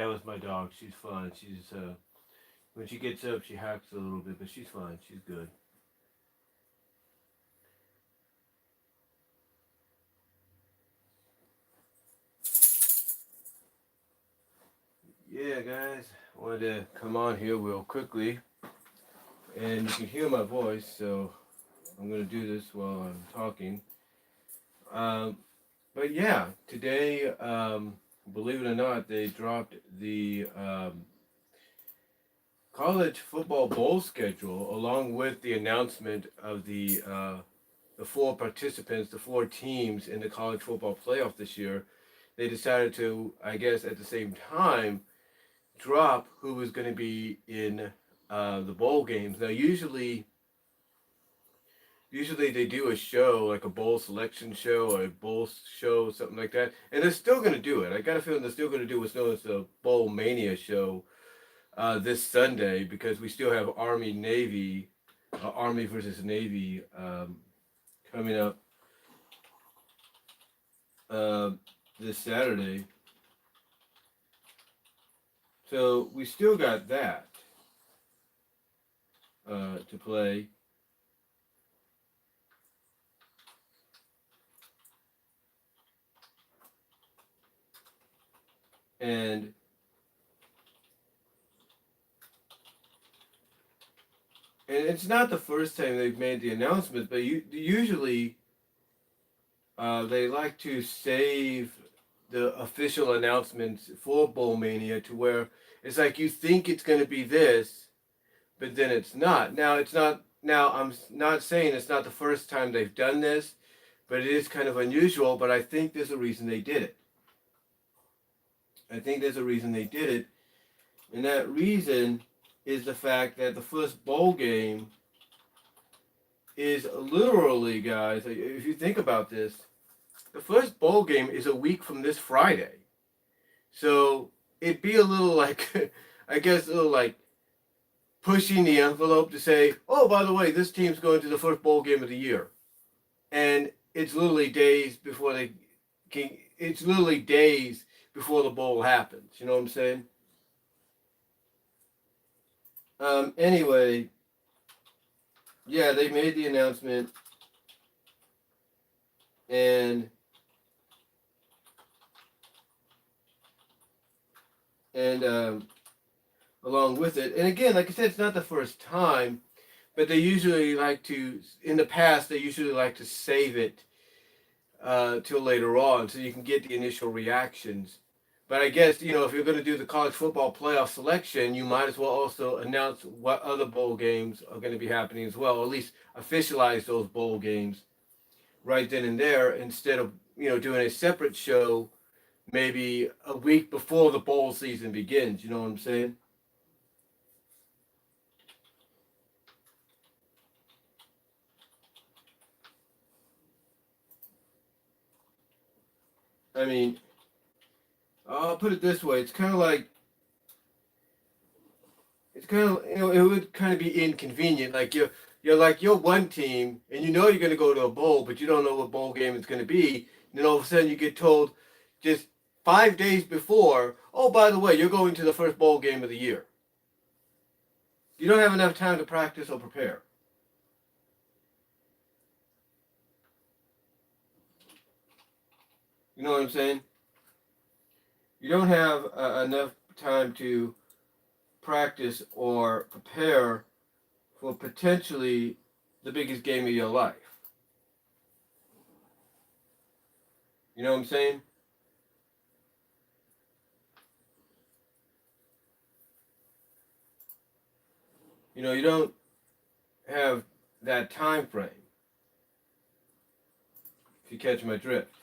That was my dog. She's fine. She's when she gets up, she hacks a little bit, but she's fine. She's good. Yeah, guys, I wanted to come on here real quickly, and you can hear my voice, so I'm gonna do this while I'm talking. Um, but yeah, today, believe it or not, they dropped the college football bowl schedule along with the announcement of the four participants, the four teams in the college football playoff this year. They decided to, I guess, at the same time, drop who was going to be in the bowl games. Now, usually they do a show like a bowl selection show or a bowl show, something like that, and they're still going to do it. I got a feeling they're still going to do what's known as the Bowl Mania show this Sunday because we still have Army Navy, Army versus Navy coming up uh, this Saturday. So we still got that to play. And it's not the first time they've made the announcement, but usually they like to save the official announcements for Bowl Mania to where it's like you think it's going to be this, but then it's not. Now it's not. Now I'm not saying it's not the first time they've done this, but it is kind of unusual. But I think there's a reason they did it. I think there's a reason they did it, and that reason is the fact that the first bowl game is literally, guys, if you think about this, the first bowl game is a week from this Friday. So it'd be a little like, I guess, a little like pushing the envelope to say, oh, by the way, this team's going to the first bowl game of the year. And it's literally days before it's literally days before the bowl happens. You know what I'm saying? Anyway, yeah, they made the announcement, and along with it, and again, like I said, it's not the first time, but they usually like to. In the past, they usually like to save it till later on, so you can get the initial reactions. But I guess if you're going to do the college football playoff selection, you might as well also announce what other bowl games are going to be happening as well, or at least officialize those bowl games right then and there instead of doing a separate show maybe a week before the bowl season begins. You know what I'm saying? I mean, I'll put it this way: it's kind of it would kind of be inconvenient. Like you're one team and you're going to go to a bowl, but you don't know what bowl game it's going to be. And then all of a sudden you get told just 5 days before, oh, by the way, you're going to the first bowl game of the year. You don't have enough time to practice or prepare. You know what I'm saying? You don't have enough time to practice or prepare for potentially the biggest game of your life. You know what I'm saying? You don't have that time frame. If you catch my drift.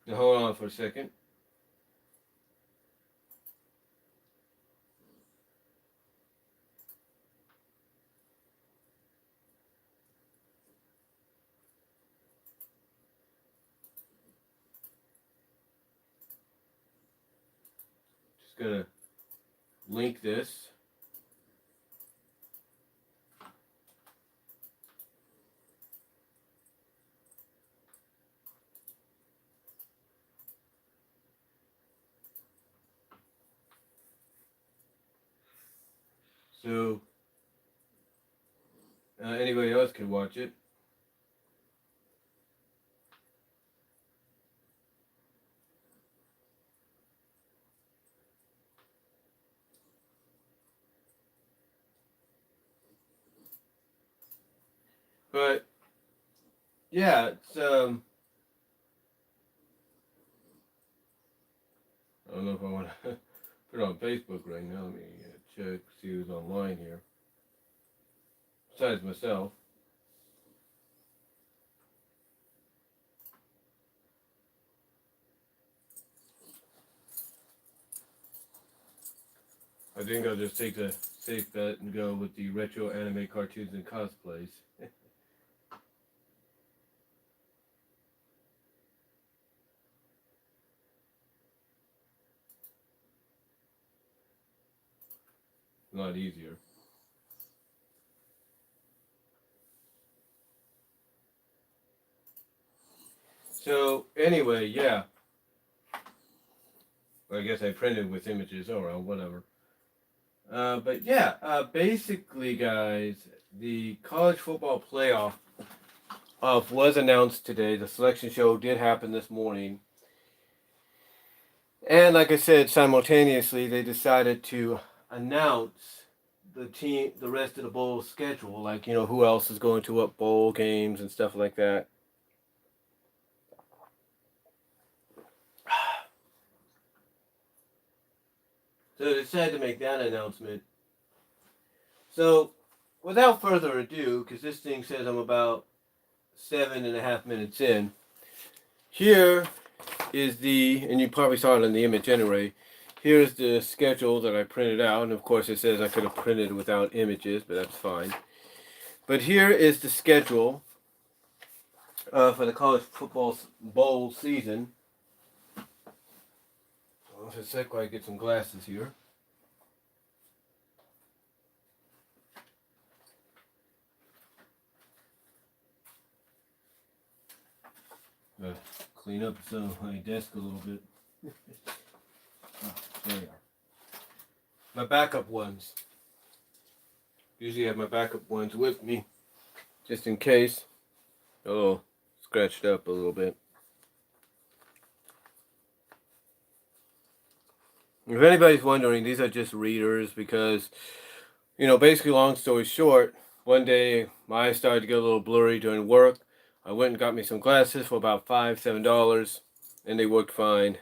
Now hold on for a second. Just gonna link this. So anybody else can watch it. But yeah, it's I don't know if I want to put it on Facebook right now. Let me check, see who's online here. Besides myself. I think I'll just take the safe bet and go with the retro anime cartoons and cosplays. A lot easier. So anyway, yeah. I guess I printed with images. Oh well, whatever. But yeah, basically, guys, the college football playoff was announced today. The selection show did happen this morning. And like I said, simultaneously, they decided to announce the rest of the bowl schedule, like, who else is going to what bowl games and stuff like that. So they decided to make that announcement. So, without further ado, because this thing says I'm about 7.5 minutes in, here is and you probably saw it in the image anyway, here's the schedule that I printed out, and of course it says I could have printed without images, but that's fine. But here is the schedule for the college football bowl season. Hold on a sec while I get some glasses here. Clean up my desk a little bit. Oh, there we are. My backup ones. Usually I have my backup ones with me, just in case. Oh, scratched up a little bit. If anybody's wondering, these are just readers because, basically, long story short, one day my eyes started to get a little blurry during work. I went and got me some glasses for about $5-7, and they worked fine.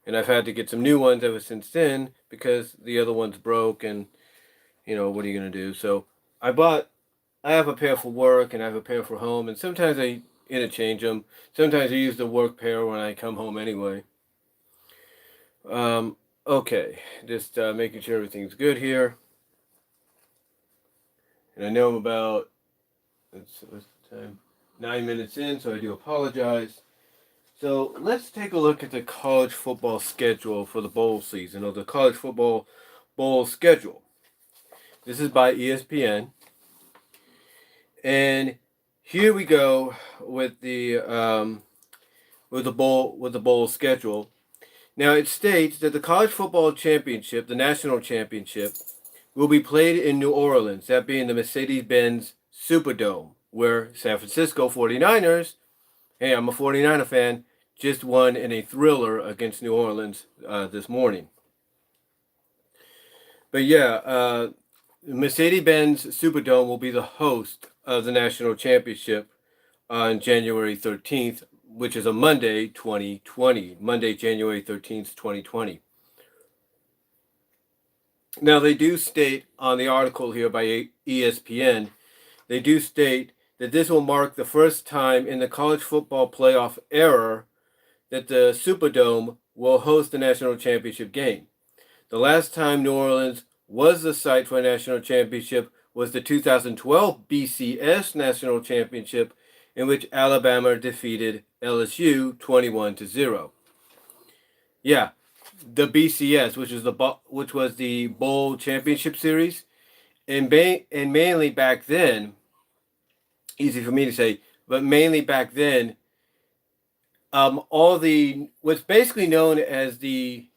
And I've had to get some new ones ever since then because the other ones broke, and what are you gonna do? So I have a pair for work and I have a pair for home, and sometimes I interchange them. Sometimes I use the work pair when I come home anyway. Okay, just making sure everything's good here. And I know I'm about, what's the time? 9 minutes in, so I do apologize. So let's take a look at the college football schedule for the bowl season, or the college football bowl schedule. This is by ESPN. And here we go with the bowl schedule. Now it states that the college football championship, the national championship, will be played in New Orleans, that being the Mercedes-Benz Superdome, where San Francisco 49ers, hey, I'm a 49er fan, just won in a thriller against New Orleans this morning. But yeah, Mercedes-Benz Superdome will be the host of the national championship on January 13th, which is a Monday, 2020. Monday, January 13th, 2020. Now, they do state on the article here by ESPN, they do state that this will mark the first time in the college football playoff era that the Superdome will host the national championship game. The last time New Orleans was the site for a national championship was the 2012 BCS National Championship, in which Alabama defeated LSU 21-0. Yeah, the BCS, which was the Bowl Championship Series, and mainly back then, easy for me to say, but mainly back then, what's basically known as the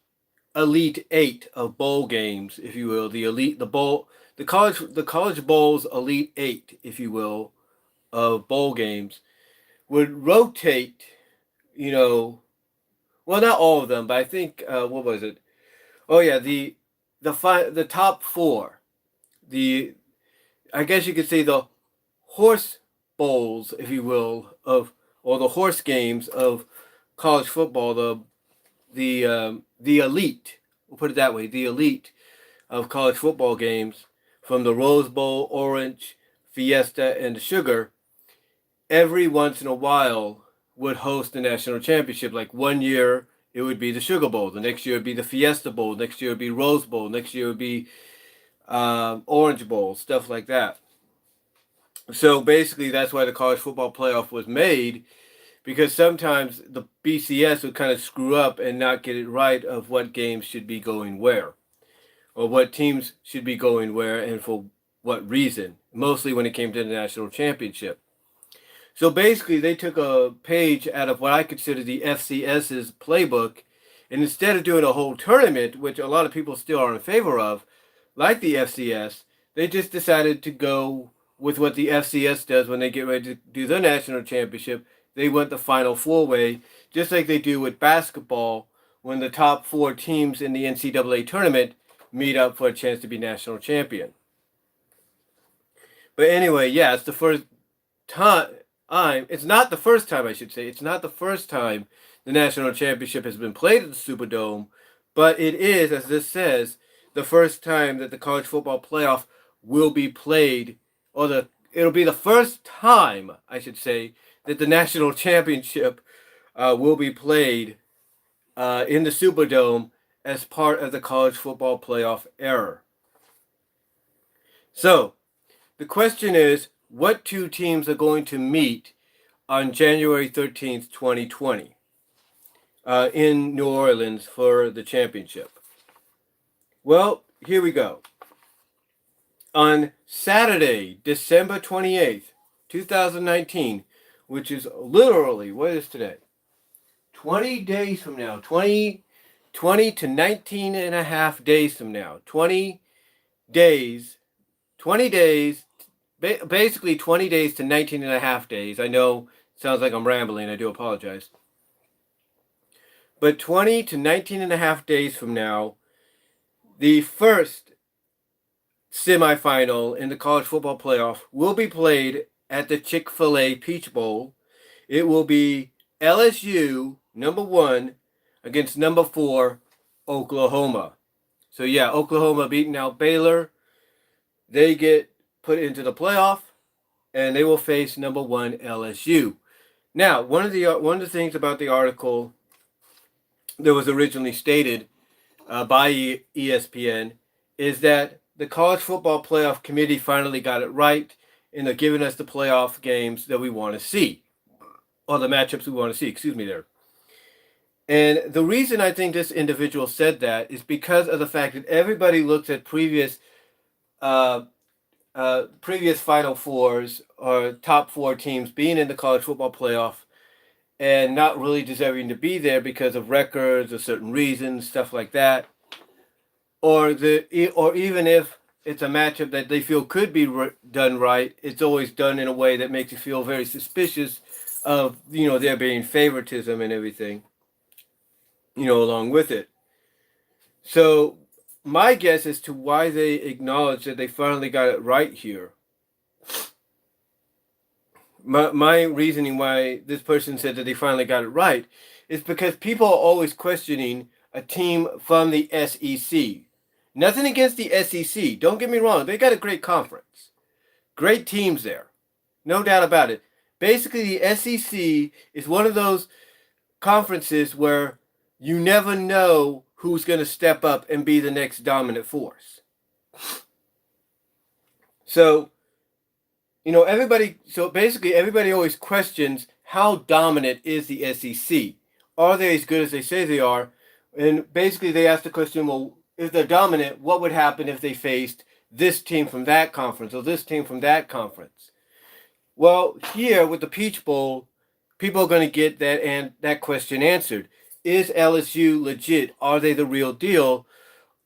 Elite Eight of bowl games, if you will, the the college bowls Elite Eight, if you will, of bowl games would rotate. You know, well, not all of them, but I think what was it? Oh yeah, the top four. The I guess you could say the horse bowls, if you will, of or the horse games of college football. The elite. We'll put it that way. The elite of college football games, from the Rose Bowl, Orange, Fiesta, and the Sugar, every once in a while would host the national championship. Like one year it would be the Sugar Bowl, the next year it would be the Fiesta Bowl, next year it would be Rose Bowl, next year it would be Orange Bowl, stuff like that. So basically, that's why the college football playoff was made, because sometimes the BCS would kind of screw up and not get it right of what games should be going where, or what teams should be going where, and for what reason, mostly when it came to the national championship. So basically, they took a page out of what I consider the FCS's playbook, and instead of doing a whole tournament, which a lot of people still are in favor of, like the FCS, they just decided to go with what the FCS does when they get ready to do their national championship. They went the Final Four way, just like they do with basketball when the top four teams in the NCAA tournament meet up for a chance to be national champion. But anyway, yeah, it's the first time. It's not the first time, I should say. It's not the first time the national championship has been played at the Superdome, but it is, as this says, the first time that the college football playoff will be played, or it'll be the first time, I should say, that the national championship will be played in the Superdome as part of the college football playoff era. So, the question is, what two teams are going to meet on January 13th, 2020 in New Orleans for the championship? Well, here we go. On Saturday, December 28th, 2019, which is literally, what is today? 20 days from now, 20 to 19 and a half days from now, 20 days, basically 20 days to 19 and a half days. I know it sounds like I'm rambling, I do apologize. But 20 to 19 and a half days from now, the first semifinal in the college football playoff will be played at the Chick-fil-A Peach Bowl. It will be LSU, number 1, against number 4, Oklahoma. So yeah, Oklahoma beating out Baylor. They get put into the playoff, and they will face number 1 LSU. Now, one of the things about the article that was originally stated by ESPN is that the College Football Playoff Committee finally got it right, and they're giving us the playoff games that we want to see, or the matchups we want to see, excuse me there. And the reason I think this individual said that is because of the fact that everybody looks at previous Final Fours or top 4 teams being in the College Football Playoff and not really deserving to be there because of records or certain reasons, stuff like that. Or even if it's a matchup that they feel could be done right, it's always done in a way that makes you feel very suspicious of, there being favoritism and everything, along with it. So my guess as to why they acknowledge that they finally got it right here, my reasoning why this person said that they finally got it right is because people are always questioning a team from the SEC. Nothing against the SEC. Don't get me wrong. They got a great conference. Great teams there. No doubt about it. Basically, the SEC is one of those conferences where you never know who's going to step up and be the next dominant force. So, everybody always questions how dominant is the SEC. Are they as good as they say they are? And basically they ask the question, well, if they're dominant, what would happen if they faced this team from that conference or this team from that conference? Well, here with the Peach Bowl, people are going to get that question answered. Is LSU legit? Are they the real deal?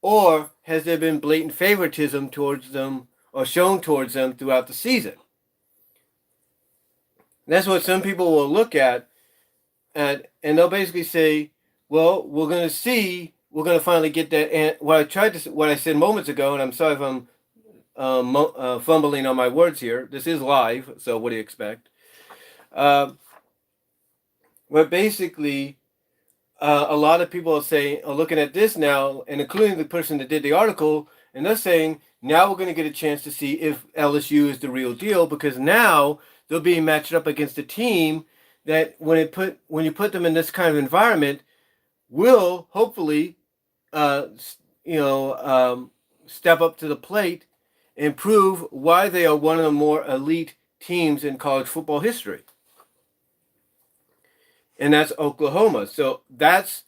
or has there been blatant favoritism towards them or shown towards them throughout the season? That's what some people will look at, and they'll basically say, "Well, we're going to see. We're going to finally get that." And what I said moments ago, and I'm sorry if I'm fumbling on my words here. This is live, so what do you expect? But basically, a lot of people are looking at this now, and including the person that did the article, and they're saying now we're going to get a chance to see if LSU is the real deal, because now they're being matched up against a team that when you put them in this kind of environment, will hopefully, uh, step up to the plate and prove why they are one of the more elite teams in college football history. And that's Oklahoma. So that's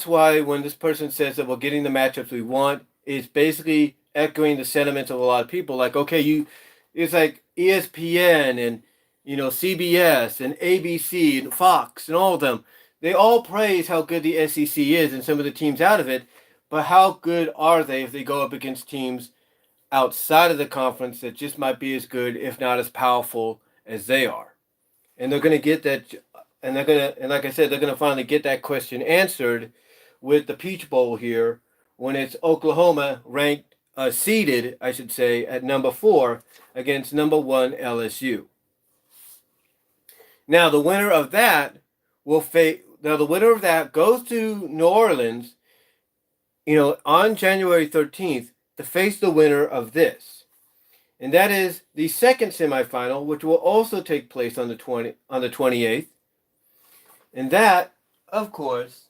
why when this person says that we're getting the matchups we want, it's basically echoing the sentiments of a lot of people. Like, okay, it's like ESPN and CBS and ABC and Fox and all of them. They all praise how good the SEC is and some of the teams out of it, but how good are they if they go up against teams outside of the conference that just might be as good, if not as powerful as they are? And they're going to get that, and like I said, they're going to finally get that question answered with the Peach Bowl here, when it's Oklahoma ranked, seeded, I should say, at number 4 against number 1 LSU. Now the winner of that goes to New Orleans, on January 13th to face the winner of this. And that is the second semifinal, which will also take place on the 28th. And that, of course,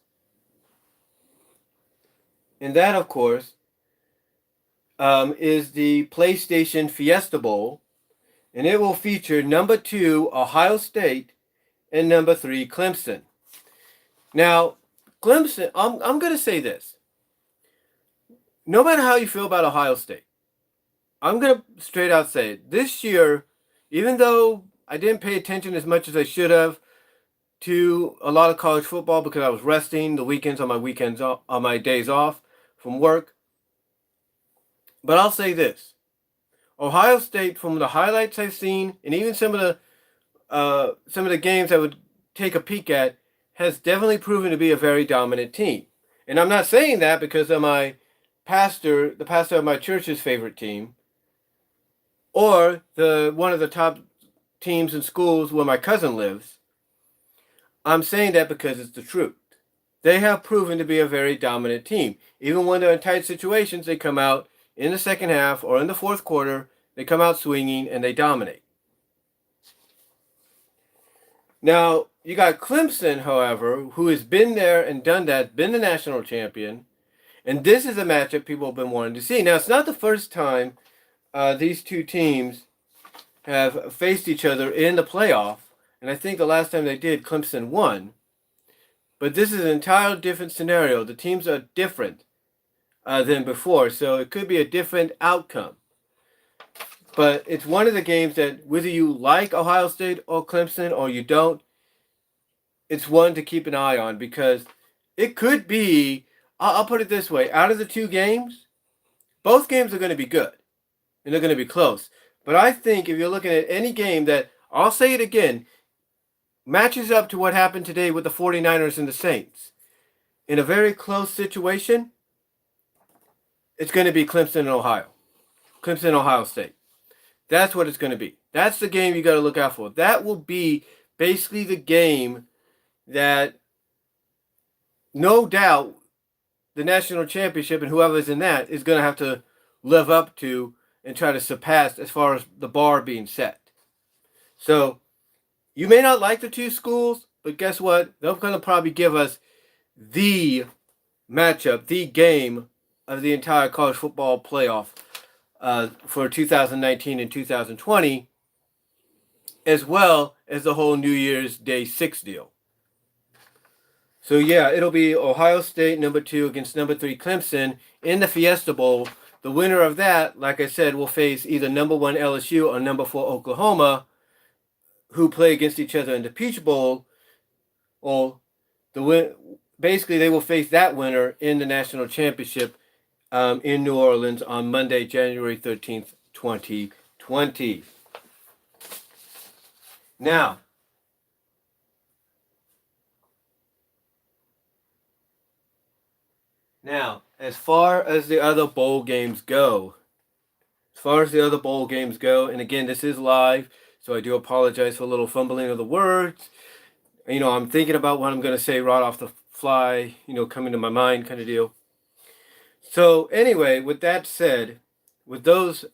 is the PlayStation Fiesta Bowl, and it will feature number 2 Ohio State and number 3 Clemson. Now, Clemson, I'm going to say this. No matter how you feel about Ohio State, I'm going to straight out say it. This year, even though I didn't pay attention as much as I should have to a lot of college football because I was resting the weekends on my days off from work, but I'll say this. Ohio State, from the highlights I've seen, and even some of the games I would take a peek at, has definitely proven to be a very dominant team. And I'm not saying that because of the pastor of my church's favorite team, or one of the top teams and schools where my cousin lives. I'm saying that because it's the truth. They have proven to be a very dominant team. Even when they're in tight situations, they come out in the second half or in the fourth quarter, they come out swinging and they dominate. Now, you got Clemson, however, who has been there and done that, been the national champion, and this is a matchup people have been wanting to see. Now, it's not the first time these two teams have faced each other in the playoff, and I think the last time they did, Clemson won. But this is an entirely different scenario. The teams are different than before, so it could be a different outcome. But it's one of the games that, whether you like Ohio State or Clemson or you don't, it's one to keep an eye on, because it could be, I'll put it this way, out of the two games, both games are going to be good, and they're going to be close. But I think if you're looking at any game that, I'll say it again, matches up to what happened today with the 49ers and the Saints, in a very close situation, it's going to be Clemson and Ohio State. That's what it's going to be. That's the game you got to look out for. That will be basically the game that, no doubt, the national championship and whoever's in that is going to have to live up to and try to surpass as far as the bar being set. So, you may not like the two schools, but guess what? They're going to probably give us the matchup, the game of the entire college football playoff for 2019 and 2020, as well as the whole New Year's Day 6 deal. So yeah, it'll be Ohio State number 2 against number 3 Clemson in the Fiesta Bowl. The winner of that, like I said, will face either number 1 LSU or number 4 Oklahoma, who play against each other in the Peach Bowl. Basically, they will face that winner in the national championship in New Orleans on Monday, January 13th, 2020. Now, as far as the other bowl games go, and again, this is live, so I do apologize for a little fumbling of the words. I'm thinking about what I'm going to say right off the fly, coming to my mind kind of deal. So anyway, with that said, with those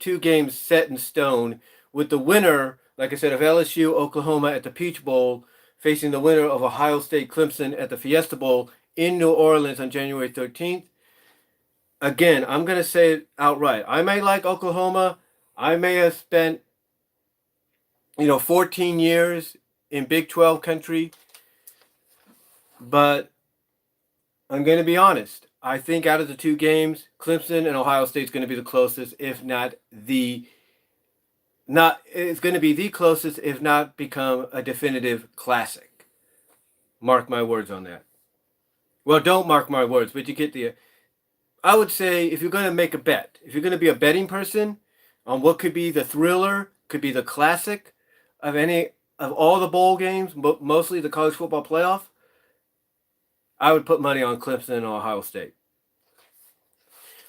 two games set in stone, with the winner, like I said, of LSU Oklahoma at the Peach Bowl facing the winner of Ohio State Clemson at the Fiesta Bowl in New Orleans on January 13th. Again, I'm going to say it outright. I may like Oklahoma. I may have spent 14 years in Big 12 country, but I'm going to be honest. I think out of the two games, Clemson and Ohio State's going to be the closest, if not it's going to be the closest, if not become a definitive classic. Mark my words on that. Well, don't mark my words, but you get I would say if you're going to make a bet, if you're going to be a betting person on what could be the thriller, could be the classic of all the bowl games, mostly the college football playoff, I would put money on Clemson and Ohio State.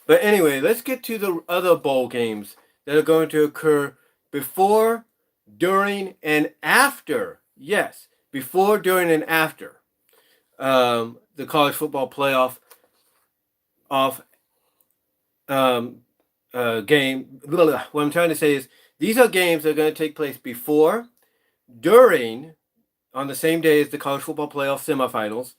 But anyway, let's get to the other bowl games that are going to occur before, during, and after. Yes, before, during, and after the college football playoff game. What I'm trying to say is these are games that are going to take place before, during, on the same day as the college football playoff semifinals,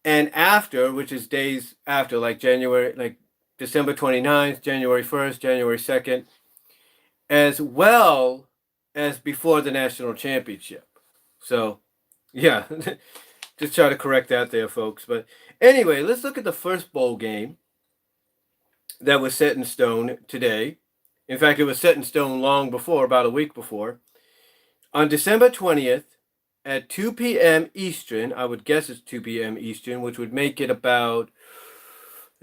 and after, which is days after, like December 29th, January 1st, January 2nd, as well as before the national championship. So, yeah, just try to correct that there, folks. But anyway, let's look at the first bowl game that was set in stone today. In fact, it was set in stone long before, about a week before. On December 20th, at 2 p.m. Eastern, I would guess it's 2 p.m. Eastern, which would make it about,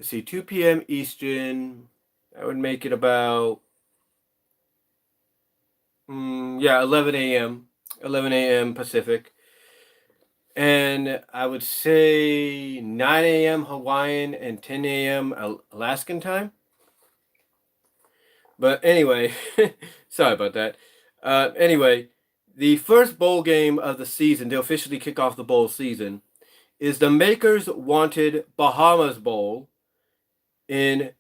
2 p.m. Eastern, that would make it about, 11 a.m. Pacific. And I would say 9 a.m. Hawaiian and 10 a.m. Alaskan time. But anyway, sorry about that. Anyway, the first bowl game of the season, to officially kick off the bowl season, is the Makers Wanted Bahamas Bowl in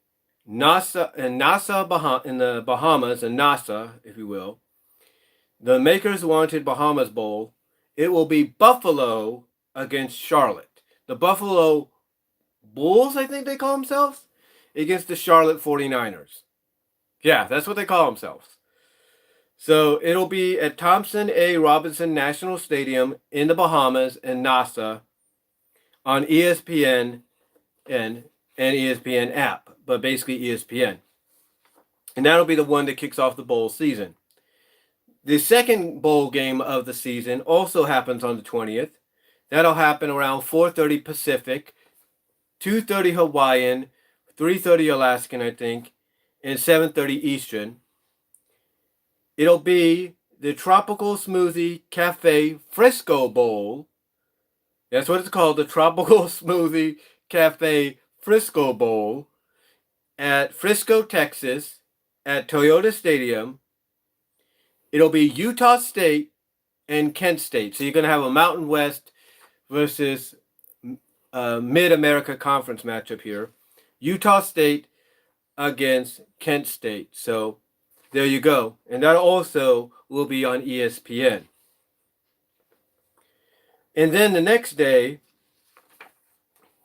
Nassau, in the Bahamas, in Nassau, if you will. The Makers Wanted Bahamas Bowl. It will be Buffalo against Charlotte. The Buffalo Bulls, I think they call themselves, against the Charlotte 49ers. Yeah, that's what they call themselves. So it'll be at Thompson A. Robinson National Stadium in the Bahamas in Nassau on ESPN and ESPN app, but basically ESPN. And that'll be the one that kicks off the bowl season. The second bowl game of the season also happens on the 20th. That'll happen around 4:30 Pacific, 2:30 Hawaiian, 3:30 Alaskan, I think, and 7:30 Eastern. It'll be the Tropical Smoothie Cafe Frisco Bowl. That's what it's called, the Tropical Smoothie Cafe Frisco Bowl at Frisco, Texas, at Toyota Stadium. It'll be Utah State and Kent State. So you're going to have a Mountain West versus Mid-America Conference matchup here. Utah State against Kent State. So there you go. And that also will be on ESPN. And then the next day,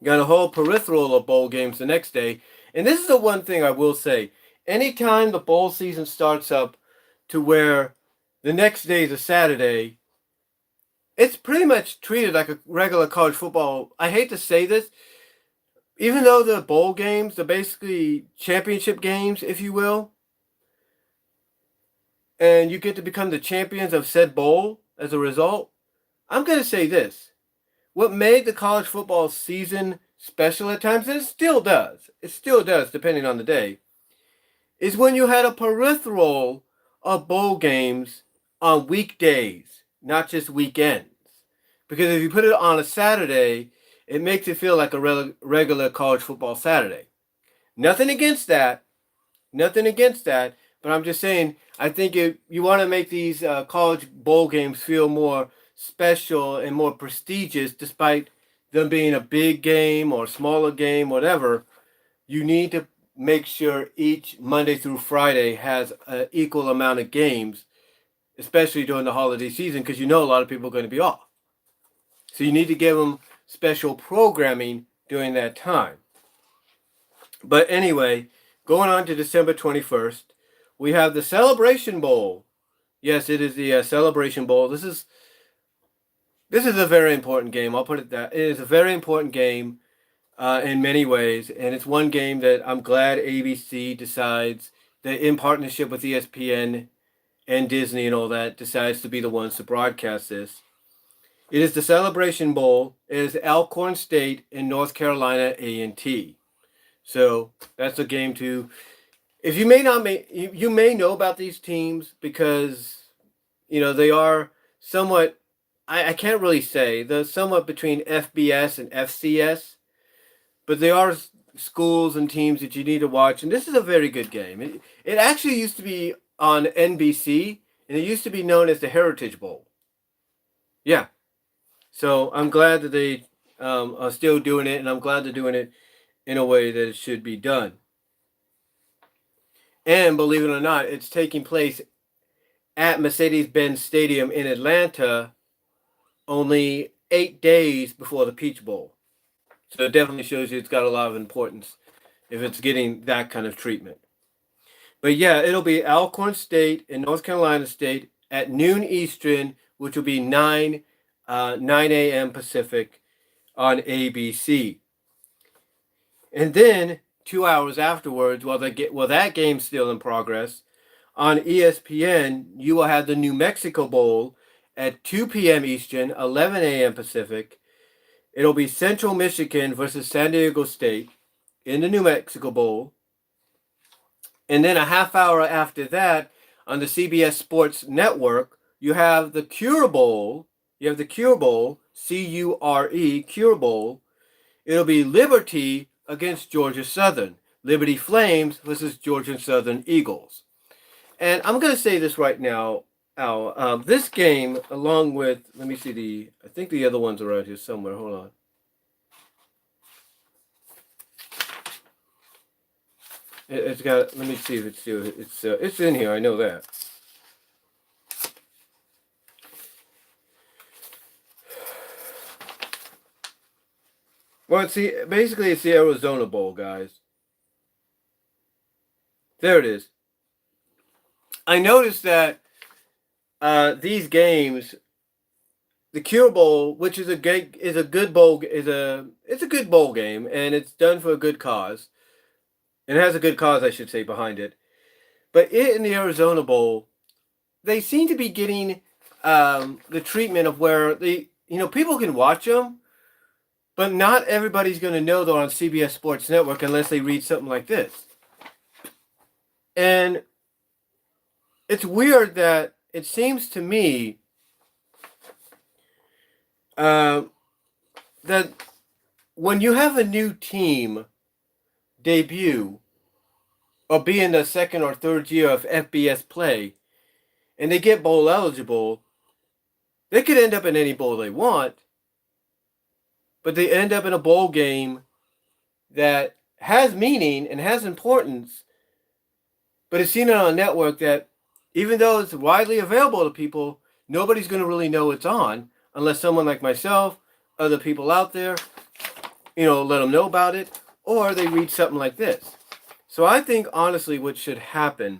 you got a whole peripheral of bowl games the next day. And this is the one thing I will say. Anytime the bowl season starts up to where the next day is a Saturday, it's pretty much treated like a regular college football. I hate to say this. Even though the bowl games, they're basically championship games, if you will, and you get to become the champions of said bowl as a result, I'm going to say this. What made the college football season special at times, and it still does. It still does, depending on the day, is when you had a peripheral of bowl games on weekdays, not just weekends. Because if you put it on a Saturday, it makes it feel like a regular college football Saturday. Nothing against that. Nothing against that. But I'm just saying, I think if you want to make these college bowl games feel more special and more prestigious, despite them being a big game or smaller game, whatever, you need to make sure each Monday through Friday has an equal amount of games, especially during the holiday season, because you know a lot of people are going to be off. So you need to give them special programming during that time. But anyway, going on to December 21st, we have the Celebration Bowl. Yes, it is the Celebration Bowl. This is a very important game. I'll put it that. It is a very important game in many ways, and it's one game that I'm glad ABC decides that, in partnership with ESPN and Disney and all that, decides to be the ones to broadcast this. It is the Celebration Bowl. It is Alcorn State and North Carolina A&T. So that's a game to. If you you may know about these teams because they are somewhat. I can't really say they're somewhat between FBS and FCS, but they are schools and teams that you need to watch. And this is a very good game. It actually used to be on NBC, and it used to be known as the Heritage Bowl. Yeah. So I'm glad that they are still doing it, and I'm glad they're doing it in a way that it should be done. And believe it or not, it's taking place at Mercedes-Benz Stadium in Atlanta only 8 days before the Peach Bowl. So it definitely shows you it's got a lot of importance if it's getting that kind of treatment. But yeah, it'll be Alcorn State and North Carolina State at noon Eastern, which will be 9 a.m. Pacific on ABC. And then 2 hours afterwards, while that game's still in progress, on ESPN, you will have the New Mexico Bowl at 2 p.m. Eastern, 11 a.m. Pacific. It'll be Central Michigan versus San Diego State in the New Mexico Bowl. And then a half hour after that, on the CBS Sports Network, you have the Cure Bowl. You have the Cure Bowl, C-U-R-E, Cure Bowl. It'll be Liberty against Georgia Southern. Liberty Flames versus Georgia Southern Eagles. And I'm going to say this right now, Al. This game, along with, let me see I think the other one's around here somewhere. Hold on. It's got, let me see if it's still, it's in here. I know that. Well, basically it's the Arizona Bowl, guys. There it is. I noticed that these games, the Cure Bowl, which is a good bowl game, and it's done for a good cause. And it has a good cause, I should say, behind it. But it and the Arizona Bowl, they seem to be getting the treatment of where people can watch them, but not everybody's going to know they're on CBS Sports Network unless they read something like this. And it's weird that it seems to me that when you have a new team debut or be in the second or third year of FBS play and they get bowl eligible, they could end up in any bowl they want, but they end up in a bowl game that has meaning and has importance, but it's seen on a network that, even though it's widely available to people, nobody's going to really know it's on unless someone like myself, other people out there, let them know about it, or they read something like this. So I think, honestly, what should happen,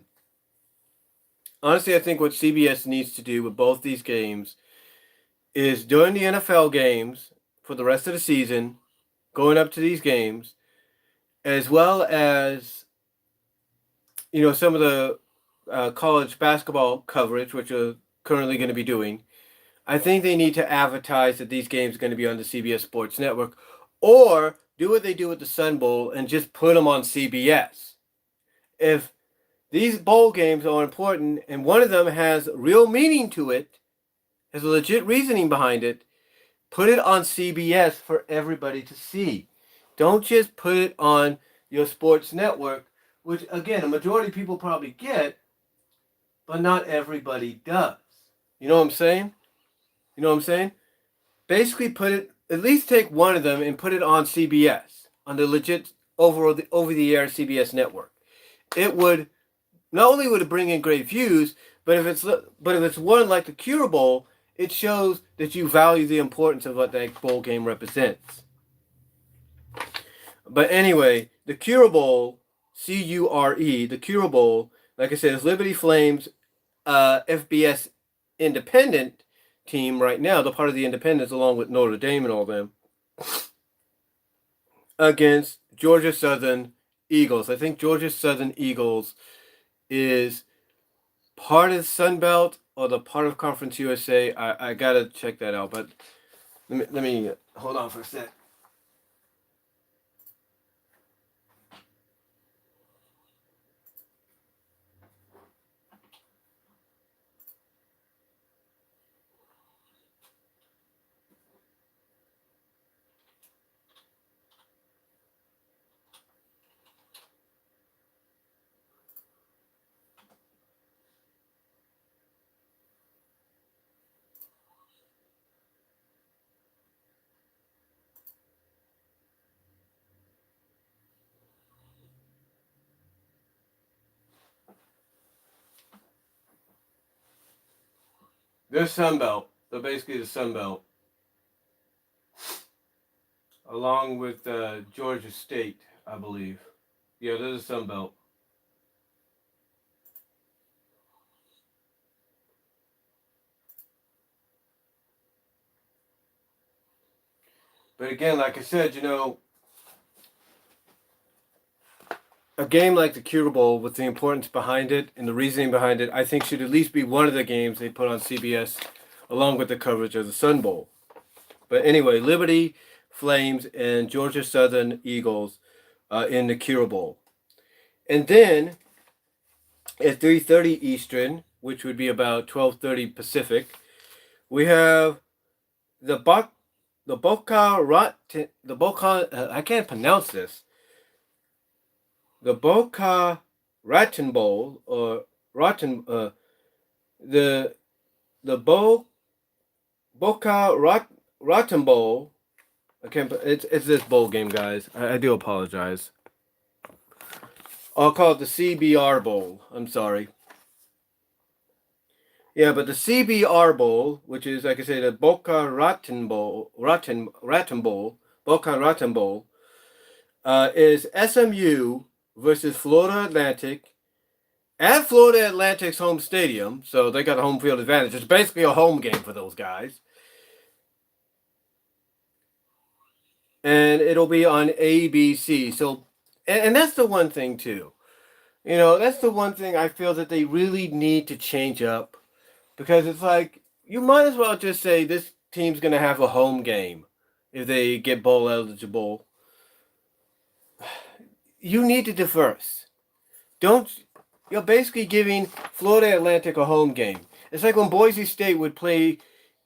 I think what CBS needs to do with both these games is during the NFL games for the rest of the season, going up to these games, as well as, some of the college basketball coverage, which are currently going to be doing, I think they need to advertise that these games are going to be on the CBS Sports Network, or do what they do with the Sun Bowl and just put them on CBS. If these bowl games are important and one of them has real meaning to it, has a legit reasoning behind it, put it on CBS for everybody to see. Don't just put it on your sports network, which, again, a majority of people probably get, but not everybody does. You know what I'm saying? You know what I'm saying? Basically, put it, at least take one of them and put it on CBS, on the legit over the air CBS network. It would, not only would it bring in great views, but if it's one like the Cure Bowl, it shows that you value the importance of what that bowl game represents. But anyway, the Cure Bowl, CURE, the Cure Bowl, like I said, is Liberty Flames FBS independent team right now. They're part of the independents along with Notre Dame and all them. Against Georgia Southern Eagles. I think Georgia Southern Eagles is part of Sun Belt or the part of Conference USA. I gotta check that out, but let me hold on for a sec. They're Sun Belt. They're basically the Sun Belt. Along with Georgia State, I believe. Yeah, they're the Sun Belt. But again, like I said, a game like the Cure Bowl, with the importance behind it and the reasoning behind it, I think should at least be one of the games they put on CBS along with the coverage of the Sun Bowl. But anyway, Liberty Flames and Georgia Southern Eagles in the Cure Bowl. And then at 3:30 Eastern, which would be about 12:30 Pacific, we have the Boca I can't pronounce this. The Boca Raton Bowl, or Raton the Boca Raton Bowl. I can't. It's this bowl game, guys. I do apologize. I'll call it the CBR Bowl. I'm sorry. Yeah, but the CBR Bowl, which is, like I say, the Boca Raton Bowl, Boca Raton Bowl, is SMU versus Florida Atlantic at Florida Atlantic's home stadium. So they got a home field advantage. It's basically a home game for those guys. And it'll be on ABC. So, and that's the one thing, too. That's the one thing I feel that they really need to change up. Because it's like, you might as well just say this team's going to have a home game if they get bowl eligible. You need to diverse. You're basically giving Florida Atlantic a home game. It's like when Boise State would play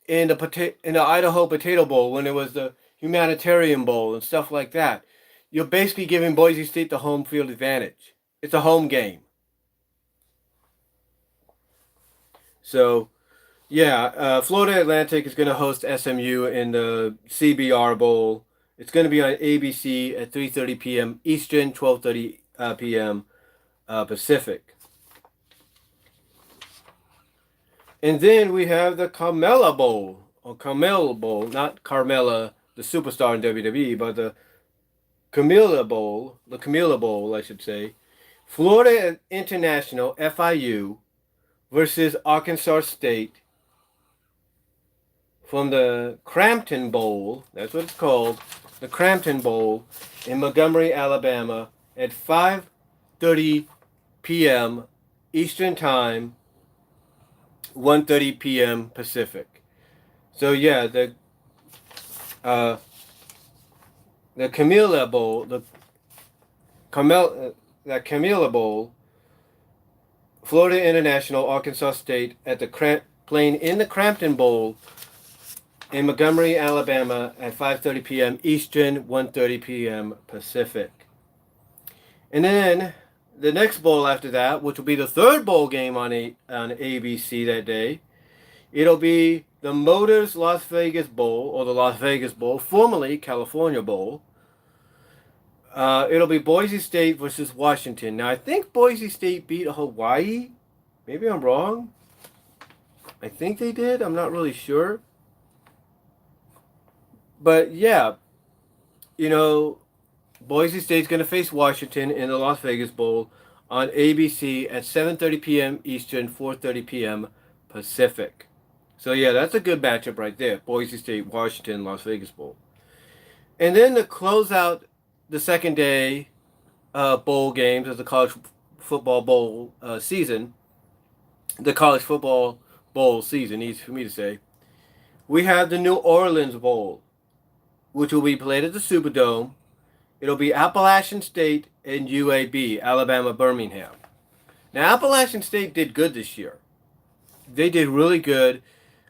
in the Idaho Potato Bowl when it was the Humanitarian Bowl and stuff like that. You're basically giving Boise State the home field advantage. It's a home game. So, yeah, Florida Atlantic is going to host SMU in the CBR Bowl. It's going to be on ABC at 3:30 p.m. Eastern, 12:30 p.m. Pacific. And then we have the Carmella Bowl, or Carmel Bowl, not Carmella, the superstar in WWE, but the Camilla Bowl, I should say. Florida International, FIU, versus Arkansas State from the Crampton Bowl, that's what it's called, the Crampton Bowl in Montgomery, Alabama at 5:30 p.m. Eastern Time, 1:30 p.m. Pacific. So yeah, the Camilla Bowl, Camel, the Camilla Bowl, Florida International, Arkansas State at the playing in the Crampton Bowl in Montgomery, Alabama at 5:30 p.m. Eastern, 1:30 p.m. Pacific. And then the next bowl after that, which will be the third bowl game on ABC that day, it'll be the Motors Las Vegas Bowl, or the Las Vegas Bowl, formerly California Bowl. It'll be Boise State versus Washington. Now, I think Boise State beat Hawaii. Maybe I'm wrong. I think they did. I'm not really sure. But yeah, Boise State's going to face Washington in the Las Vegas Bowl on ABC at 7:30 p.m. Eastern, 4:30 p.m. Pacific. So yeah, that's a good matchup right there. Boise State, Washington, Las Vegas Bowl. And then to close out the second day bowl games of the college football bowl season, the college football bowl season, easy for me to say, we have the New Orleans Bowl, which will be played at the Superdome. It'll be Appalachian State and UAB, Alabama, Birmingham. Now, Appalachian State did good this year. They did really good.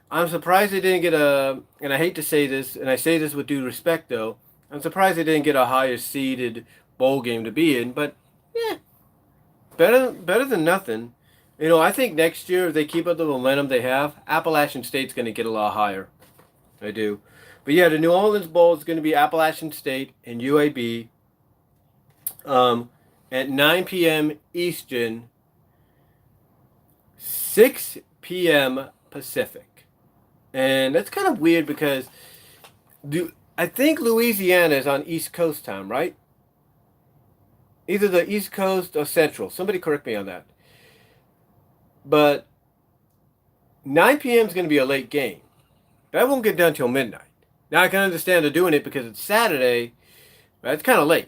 I'm surprised they didn't get and I hate to say this, and I say this with due respect though, I'm surprised they didn't get a higher seeded bowl game to be in, but yeah, better than nothing. I think next year if they keep up the momentum they have, Appalachian State's going to get a lot higher. I do. But yeah, the New Orleans Bowl is going to be Appalachian State and UAB at 9 p.m. Eastern, 6 p.m. Pacific. And that's kind of weird because I think Louisiana is on East Coast time, right? Either the East Coast or Central. Somebody correct me on that. But 9 p.m. is going to be a late game. That won't get done till midnight. Now I can understand they're doing it because it's Saturday, but it's kind of late.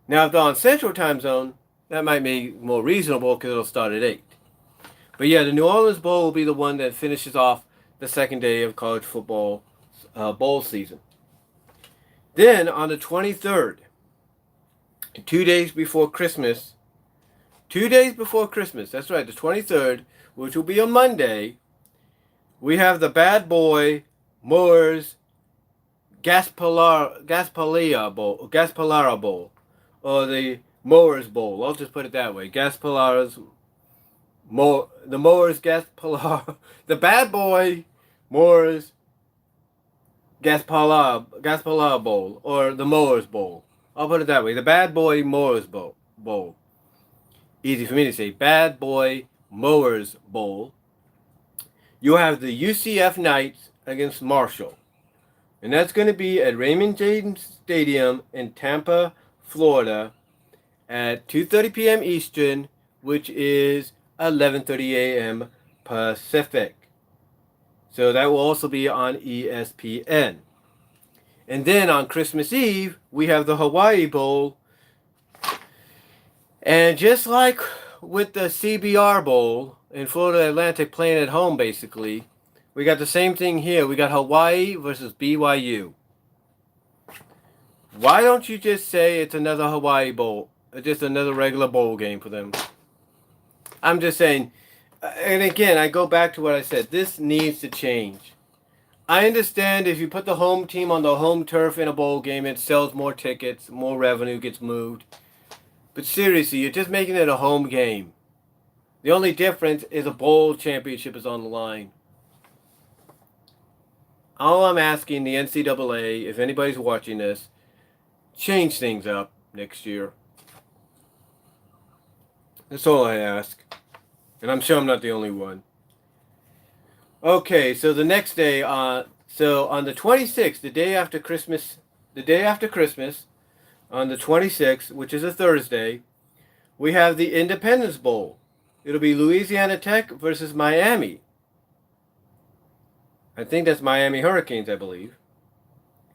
Now if they're on Central time zone, that might make more reasonable because it'll start at 8. But yeah, the New Orleans Bowl will be the one that finishes off the second day of college football bowl season. Then on the 23rd, 2 days before Christmas, that's right, the 23rd, which will be a Monday, we have the Bad Boy Moors Gaspalara Bowl, or the Mowers Bowl. I'll just put it that way. The Mowers Gaspalara, the Bad Boy Moors Gaspalara Bowl, or the Mowers Bowl. I'll put it that way. The Bad Boy Mowers Bowl. Easy for me to say. Bad Boy Mowers Bowl. You have the UCF Knights against Marshall. And that's going to be at Raymond James Stadium in Tampa, Florida at 2:30 p.m. Eastern, which is 11:30 a.m. Pacific. So that will also be on ESPN. And then on Christmas Eve, we have the Hawaii Bowl. And just like with the CBR Bowl in Florida Atlantic playing at home, basically, we got the same thing here. We got Hawaii versus BYU. Why don't you just say it's another Hawaii Bowl? Just another regular bowl game for them. I'm just saying, and again, I go back to what I said. This needs to change. I understand if you put the home team on the home turf in a bowl game, it sells more tickets, more revenue gets moved. But seriously, you're just making it a home game. The only difference is a bowl championship is on the line. All I'm asking the NCAA, if anybody's watching this, change things up next year. That's all I ask. And I'm sure I'm not the only one. Okay, so the next day, so on the 26th, the day after Christmas, on the 26th, which is a Thursday, we have the Independence Bowl. It'll be Louisiana Tech versus Miami. I think that's Miami Hurricanes, I believe.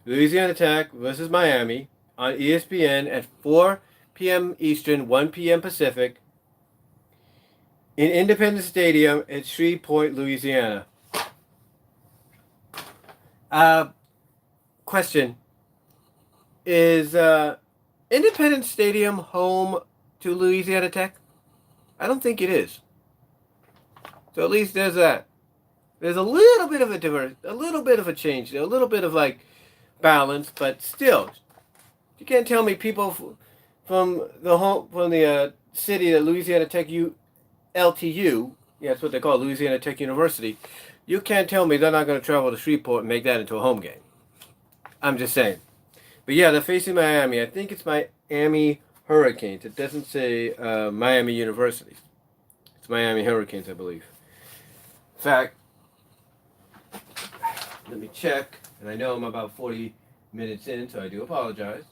Louisiana Tech versus Miami on ESPN at 4 p.m. Eastern, 1 p.m. Pacific in Independence Stadium at Shreveport, Louisiana. Question. Is Independence Stadium home to Louisiana Tech? I don't think it is. So at least there's that. There's a little bit of a little bit of a change, a little bit of like balance, but still, you can't tell me people from the city of Louisiana Tech LTU, yeah, that's what they call it, Louisiana Tech University. You can't tell me they're not going to travel to Shreveport and make that into a home game. I'm just saying. But yeah, they're facing Miami. I think it's Miami Hurricanes. It doesn't say Miami University. It's Miami Hurricanes, I believe. In fact, let me check. And I know I'm about 40 minutes in, so I do apologize.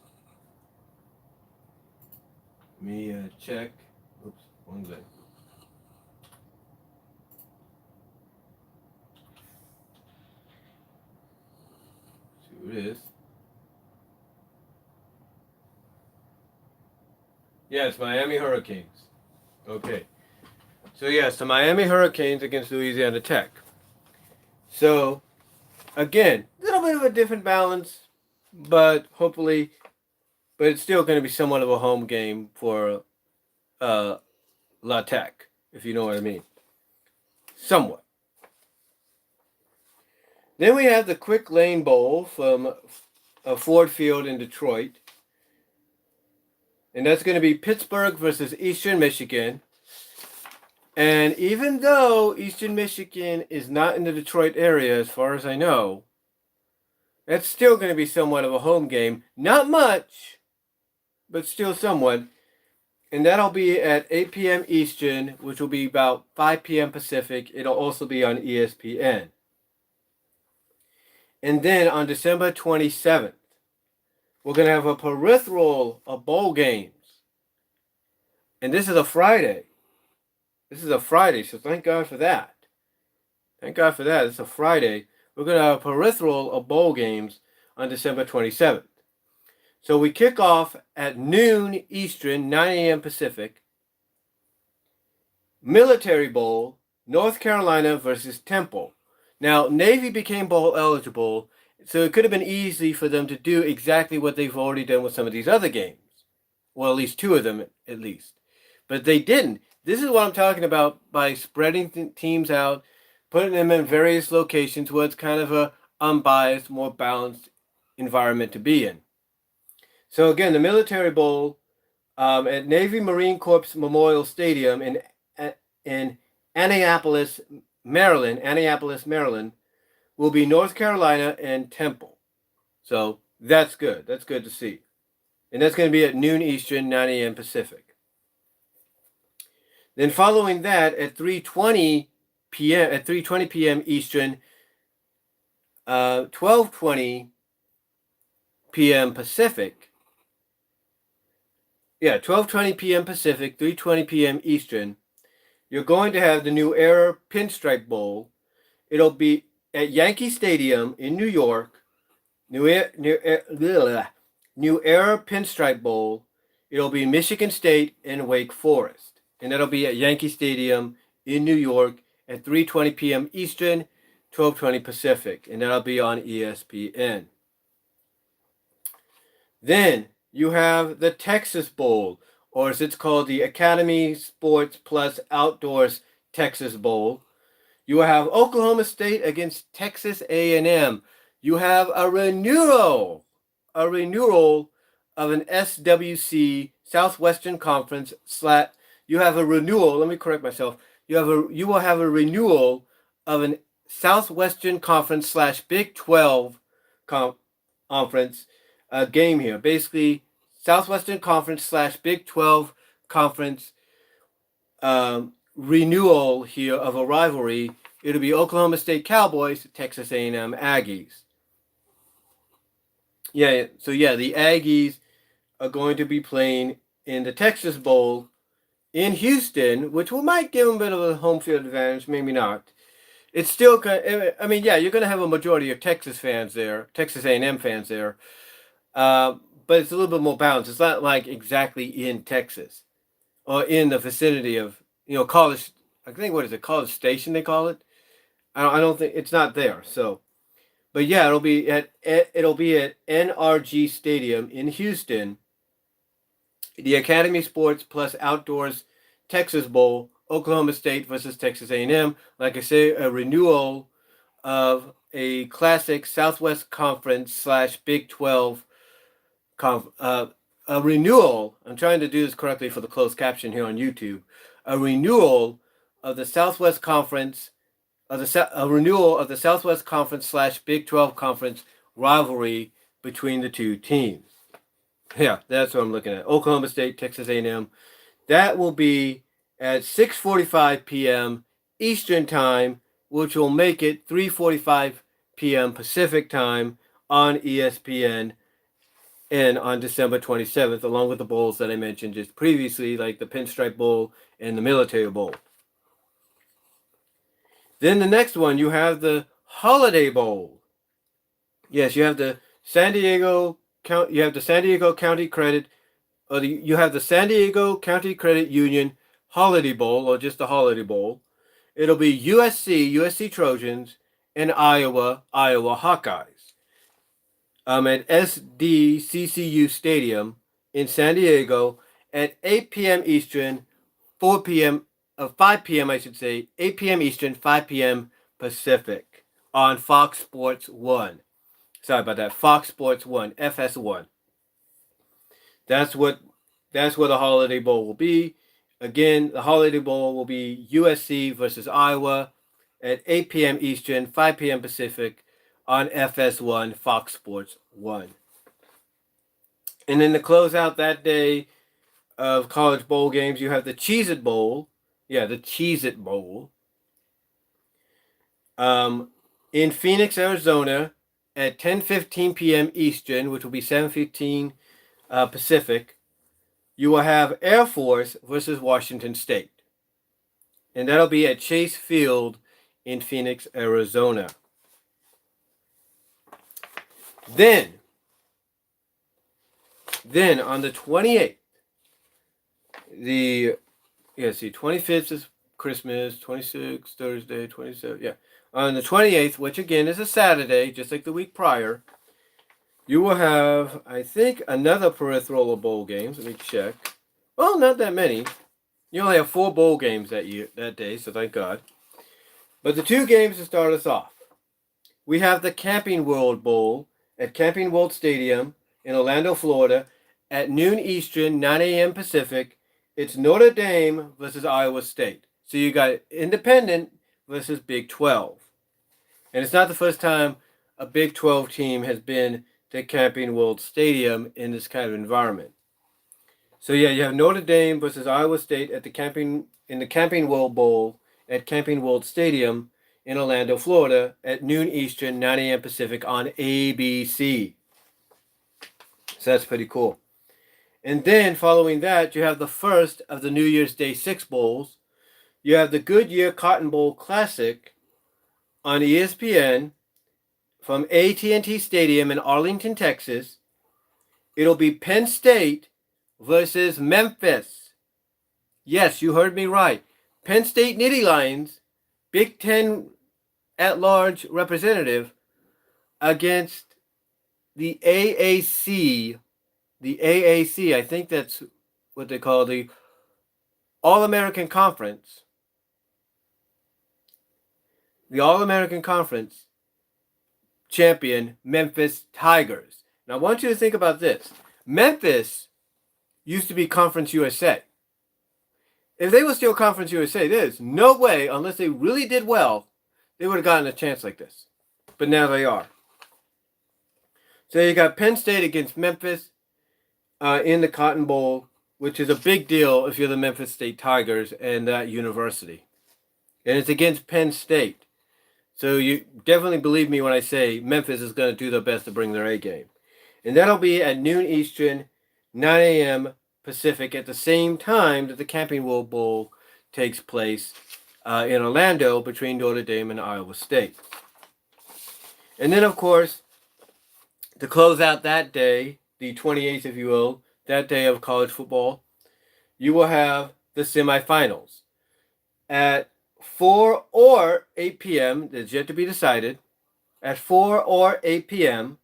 Let me check. Oops, one thing. See who it is. Yeah, it's Miami Hurricanes. Okay. So yes, the Miami Hurricanes against Louisiana Tech. So, again, a little bit of a different balance, but it's still going to be somewhat of a home game for La Tech, if you know what I mean. Somewhat. Then we have the Quick Lane Bowl from Ford Field in Detroit. And that's going to be Pittsburgh versus Eastern Michigan. And even though Eastern Michigan is not in the Detroit area, as far as I know, that's still going to be somewhat of a home game. Not much, but still somewhat. And that'll be at 8 p.m. Eastern, which will be about 5 p.m. Pacific. It'll also be on ESPN. And then on December 27th, we're going to have a peripheral of bowl games. And this is a Friday. So thank God for that. It's a Friday. We're going to have a peripheral of bowl games on December 27th. So we kick off at noon Eastern, 9 a.m. Pacific. Military Bowl, North Carolina versus Temple. Now, Navy became bowl eligible, so it could have been easy for them to do exactly what they've already done with some of these other games. Well, at least two of them, at least. But they didn't. This is what I'm talking about by spreading teams out, putting them in various locations where it's kind of a unbiased, more balanced environment to be in. So again, the Military Bowl at Navy Marine Corps Memorial Stadium in Annapolis, Maryland, will be North Carolina and Temple. So that's good. That's good to see. And that's going to be at noon Eastern, 9 a.m. Pacific. Then following that, at 3:20 p.m. Eastern, 12:20 p.m. Pacific. Yeah, 12:20 p.m. Pacific, 3:20 p.m. Eastern. You're going to have the New Era Pinstripe Bowl. It'll be at Yankee Stadium in New York. New Era Pinstripe Bowl. It'll be Michigan State and Wake Forest. And that'll be at Yankee Stadium in New York at 3:20 p.m. Eastern, 12:20 Pacific. And that'll be on ESPN. Then you have the Texas Bowl, or as it's called, the Academy Sports Plus Outdoors Texas Bowl. You have Oklahoma State against Texas A&M. You have a renewal of an SWC Southwestern Conference You have a renewal. Let me correct myself. You will have a renewal of an Southwestern Conference / Big 12 conference game here. Basically, Southwestern Conference / Big 12 conference renewal here of a rivalry. It'll be Oklahoma State Cowboys, Texas A&M Aggies. The Aggies are going to be playing in the Texas Bowl in Houston, which might give them a bit of a home field advantage, maybe not. It's still, you're going to have a majority of Texas fans there, Texas A&M fans there, but it's a little bit more balanced. It's not like exactly in Texas or in the vicinity of, College. I think College Station they call it. I don't think it's not there. So, But yeah, it'll be at NRG Stadium in Houston. The Academy Sports Plus Outdoors Texas Bowl, Oklahoma State versus Texas A&M. Like I say, a renewal of a classic Southwest Conference / Big 12 a renewal. I'm trying to do this correctly for the closed caption here on YouTube. A renewal of the Southwest Conference a renewal of the Southwest Conference / Big 12 Conference rivalry between the two teams. Yeah, that's what I'm looking at. Oklahoma State, Texas A&M. That will be at 6:45 p.m. Eastern Time, which will make it 3:45 p.m. Pacific Time on ESPN and on December 27th, along with the bowls that I mentioned just previously, like the Pinstripe Bowl and the Military Bowl. Then the next one, you have the Holiday Bowl. Yes, you have the San Diego County Credit, or you have the San Diego County Credit Union Holiday Bowl, or just the Holiday Bowl. It'll be USC Trojans, and Iowa Hawkeyes. At SDCCU Stadium in San Diego at 8 p.m. Eastern, 5 p.m. I should say, 8 p.m. Eastern, 5 p.m. Pacific on Fox Sports 1. Sorry about that, Fox Sports 1, FS1. That's where the Holiday Bowl will be. Again, the Holiday Bowl will be USC versus Iowa at 8 p.m. Eastern, 5 p.m. Pacific on FS1, Fox Sports 1. And then to close out that day of college bowl games, you have the Cheez-It Bowl. Yeah, the Cheez-It Bowl. In Phoenix, Arizona at 10:15 p.m. Eastern, which will be 7:15 Pacific. You will have Air Force versus Washington State. And that'll be at Chase Field in Phoenix, Arizona. Then on the 28th, 25th is Christmas, 26th, Thursday, 27th, yeah. On the 28th, which again is a Saturday, just like the week prior, you will have, I think, another peripheral of bowl games. Let me check. Well, not that many. You only have 4 bowl games that day, so thank God. But the 2 games to start us off. We have the Camping World Bowl at Camping World Stadium in Orlando, Florida, at noon Eastern, 9 a.m. Pacific. It's Notre Dame versus Iowa State. So you got Independent versus Big 12. And it's not the first time a Big 12 team has been to Camping World Stadium in this kind of environment. So yeah, you have Notre Dame versus Iowa State in the Camping World Bowl at Camping World Stadium in Orlando, Florida at noon Eastern, 9 a.m. Pacific on ABC. So that's pretty cool. And then following that, you have the first of the New Year's Day 6 bowls. You have the Goodyear Cotton Bowl Classic on ESPN from AT&T Stadium in Arlington, Texas. It'll be Penn State versus Memphis. Yes, you heard me right. Penn State Nittany Lions, Big Ten at-large representative, against the AAC. The AAC, I think that's what they call the All-American Conference. The All-American Conference champion, Memphis Tigers. Now, I want you to think about this. Memphis used to be Conference USA. If they were still Conference USA, there's no way, unless they really did well, they would have gotten a chance like this. But now they are. So you got Penn State against Memphis in the Cotton Bowl, which is a big deal if you're the Memphis State Tigers and that university. And it's against Penn State. So you definitely believe me when I say Memphis is going to do their best to bring their A game. And that'll be at noon Eastern, 9 a.m. Pacific, at the same time that the Camping World Bowl takes place in Orlando between Notre Dame and Iowa State. And then, of course, to close out that day, the 28th, if you will, that day of college football, you will have the semifinals at 4 or 8 p.m. That's yet to be decided. at 4 or 8 p.m.,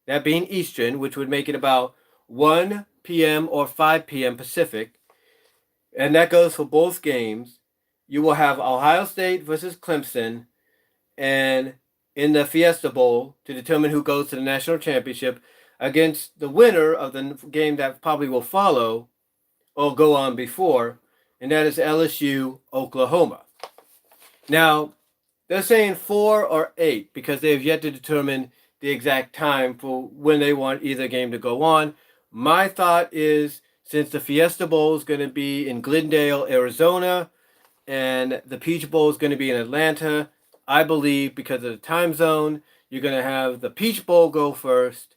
that being Eastern, which would make it about 1 p.m. or 5 p.m. Pacific, and that goes for both games. You will have Ohio State versus Clemson, and in the Fiesta Bowl to determine who goes to the national championship against the winner of the game that probably will follow or go on before, and that is LSU Oklahoma. Now, they're saying 4 or 8 because they have yet to determine the exact time for when they want either game to go on. My thought is, since the Fiesta Bowl is going to be in Glendale, Arizona, and the Peach Bowl is going to be in Atlanta, I believe because of the time zone, you're going to have the Peach Bowl go first,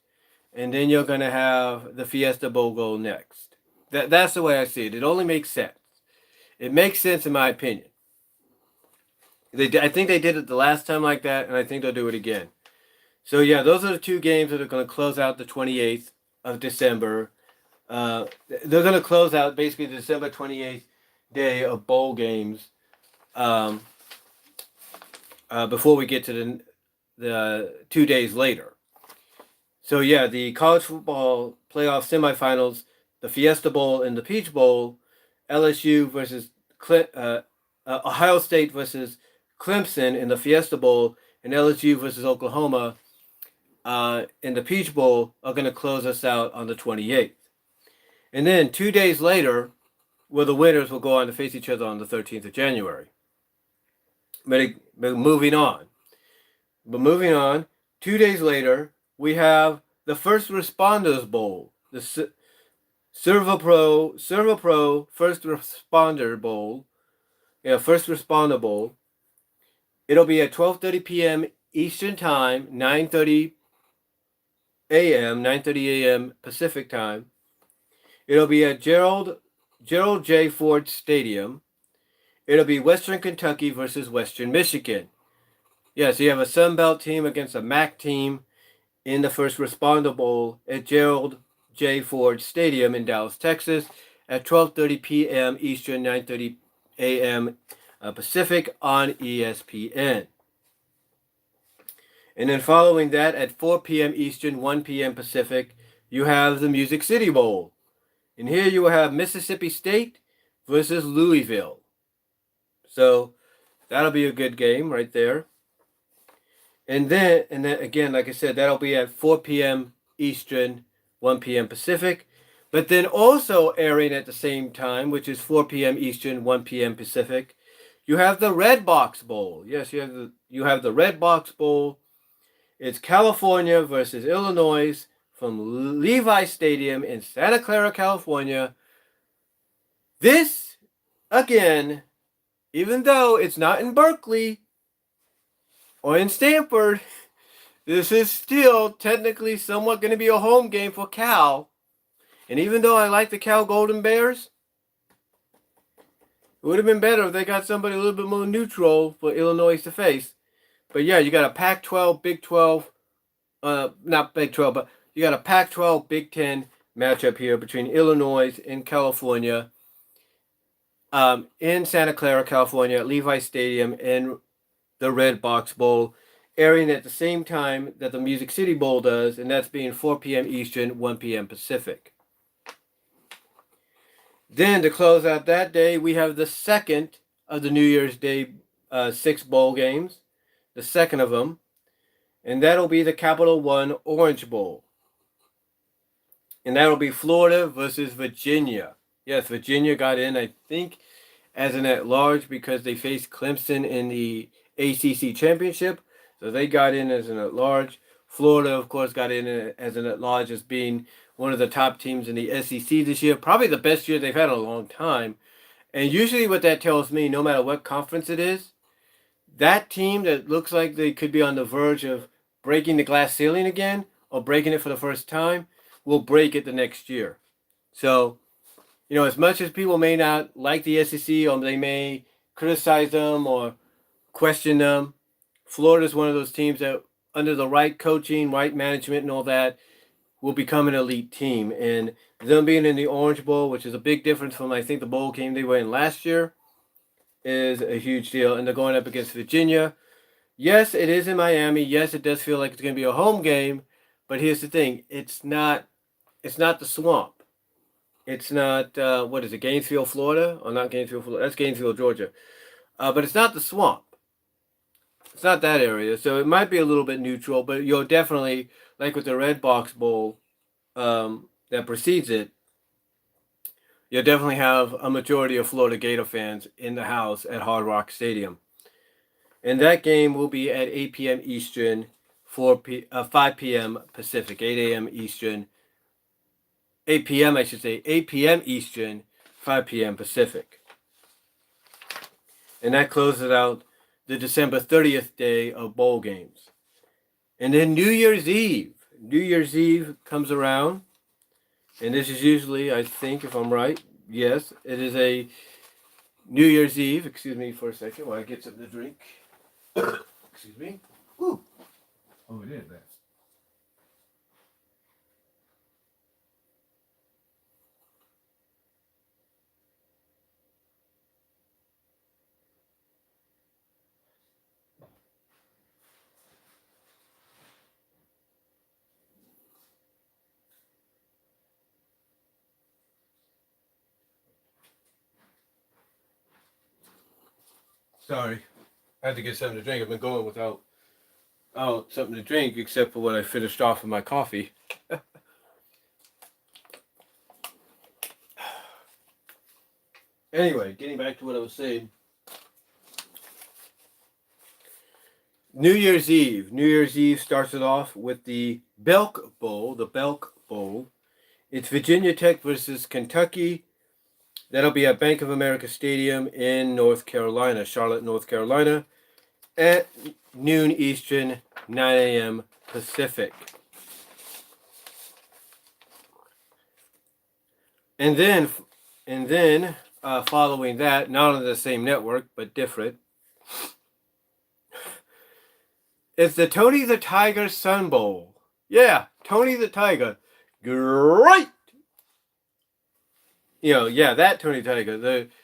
and then you're going to have the Fiesta Bowl go next. That's the way I see it. It only makes sense. It makes sense in my opinion. I think they did it the last time like that, and I think they'll do it again. So yeah, those are the two games that are going to close out the 28th of December. They're going to close out basically the December 28th day of bowl games before we get to the 2 days later. So yeah, the college football playoff semifinals, the Fiesta Bowl and the Peach Bowl, LSU versus Ohio State versus Clemson in the Fiesta Bowl, and LSU versus Oklahoma in the Peach Bowl are going to close us out on the 28th. And then 2 days later, the winners will go on to face each other on the 13th of January. But moving on, 2 days later, we have the First Responders Bowl, the ServaPro First Responder Bowl, First Responder Bowl. It'll be at 12:30 p.m. Eastern Time, 9:30 a.m. Pacific Time. It'll be at Gerald J. Ford Stadium. It'll be Western Kentucky versus Western Michigan. Yeah, so you have a Sun Belt team against a MAC team in the First Responder Bowl at Gerald J. Ford Stadium in Dallas, Texas at 12:30 p.m. Eastern, 9:30 a.m. Pacific on ESPN. And then following that at 4 p.m. Eastern, 1 p.m. Pacific, you have the Music City Bowl. And here you will have Mississippi State versus Louisville. So that'll be a good game right there. And then again, like I said, that'll be at 4 p.m. Eastern, 1 p.m. Pacific. But then also airing at the same time, which is 4 p.m. Eastern, 1 p.m. Pacific, you have the Red Box Bowl. Yes, you have the Red Box Bowl. It's California versus Illinois from Levi Stadium in Santa Clara, California. This, again, even though it's not in Berkeley or in Stanford, this is still technically somewhat going to be a home game for Cal. And even though I like the Cal Golden Bears, it would have been better if they got somebody a little bit more neutral for Illinois to face. But yeah, you got a Pac-12, Big 12, not Big 12, but you got a Pac-12, Big 10 matchup here between Illinois and California in Santa Clara, California, at Levi Stadium in the Red Box Bowl, airing at the same time that the Music City Bowl does, and that's being 4 p.m. Eastern, 1 p.m. Pacific. Then to close out that day, we have the second of the New Year's Day 6 bowl games, the second of them, and that'll be the Capital One Orange Bowl. And that'll be Florida versus Virginia. Yes, Virginia got in, I think, as an at-large because they faced Clemson in the ACC Championship. So they got in as an at-large. Florida, of course, got in as an at-large as being one of the top teams in the SEC this year. Probably the best year they've had in a long time. And usually what that tells me, no matter what conference it is, that team that looks like they could be on the verge of breaking the glass ceiling again or breaking it for the first time will break it the next year. So, as much as people may not like the SEC or they may criticize them or question them, Florida's one of those teams that under the right coaching, right management and all that will become an elite team. And them being in the Orange Bowl, which is a big difference from, I think, the bowl game they were in last year, is a huge deal. And they're going up against Virginia. Yes, it is in Miami. Yes, it does feel like it's going to be a home game, but here's the thing: it's not. It's not the Swamp. It's not. What is it? Gainesville, Florida, or not Gainesville, Florida? That's Gainesville, Georgia. But it's not the Swamp. It's not that area, so it might be a little bit neutral. But you'll definitely, like with the Red Box Bowl that precedes it, you'll definitely have a majority of Florida Gator fans in the house at Hard Rock Stadium. And that game will be at 8 p.m. Eastern, 5 p.m. Pacific, 8 a.m. Eastern, 8 p.m. I should say, 8 p.m. Eastern, 5 p.m. Pacific. And that closes out the December 30th day of bowl games. And then New Year's Eve. New Year's Eve comes around, and this is usually, I think, if I'm right, yes, it is a New Year's Eve. Excuse me for a second while I get something to drink. Excuse me. Ooh. Oh, it is that. Sorry. I had to get something to drink. I've been going without something to drink except for what I finished off of my coffee. Anyway, getting back to what I was saying. New Year's Eve. New Year's Eve starts it off with the Belk Bowl. The Belk Bowl. It's Virginia Tech versus Kentucky. That'll be at Bank of America Stadium in North Carolina, Charlotte, North Carolina, at noon Eastern, 9 a.m. Pacific. And then following that, not on the same network but different, it's the Tony the Tiger Sun Bowl. Yeah, Tony the Tiger. Great. That Tony Tiger,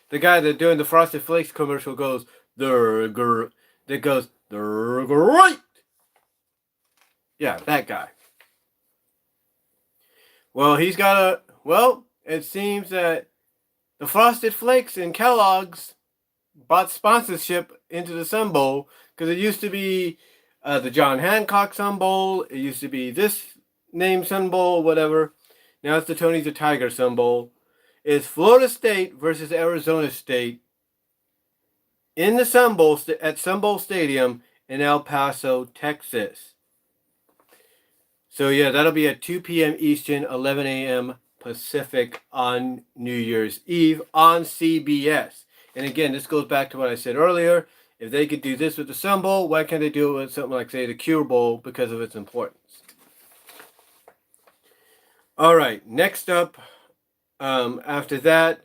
the guy that doing the Frosted Flakes commercial goes great. Yeah, that guy. Well, it seems that the Frosted Flakes and Kellogg's brought sponsorship into the Sun Bowl because it used to be the John Hancock Sun Bowl. It used to be this name Sun Bowl, whatever. Now it's the Tony the Tiger Sun Bowl. It's Florida State versus Arizona State in the Sun Bowl at Sun Bowl Stadium in El Paso, Texas. So yeah, that'll be at 2 p.m. Eastern, 11 a.m. Pacific on New Year's Eve on CBS. And again, this goes back to what I said earlier. If they could do this with the Sun Bowl, why can't they do it with something like, say, the Cure Bowl because of its importance? All right, next up, after that,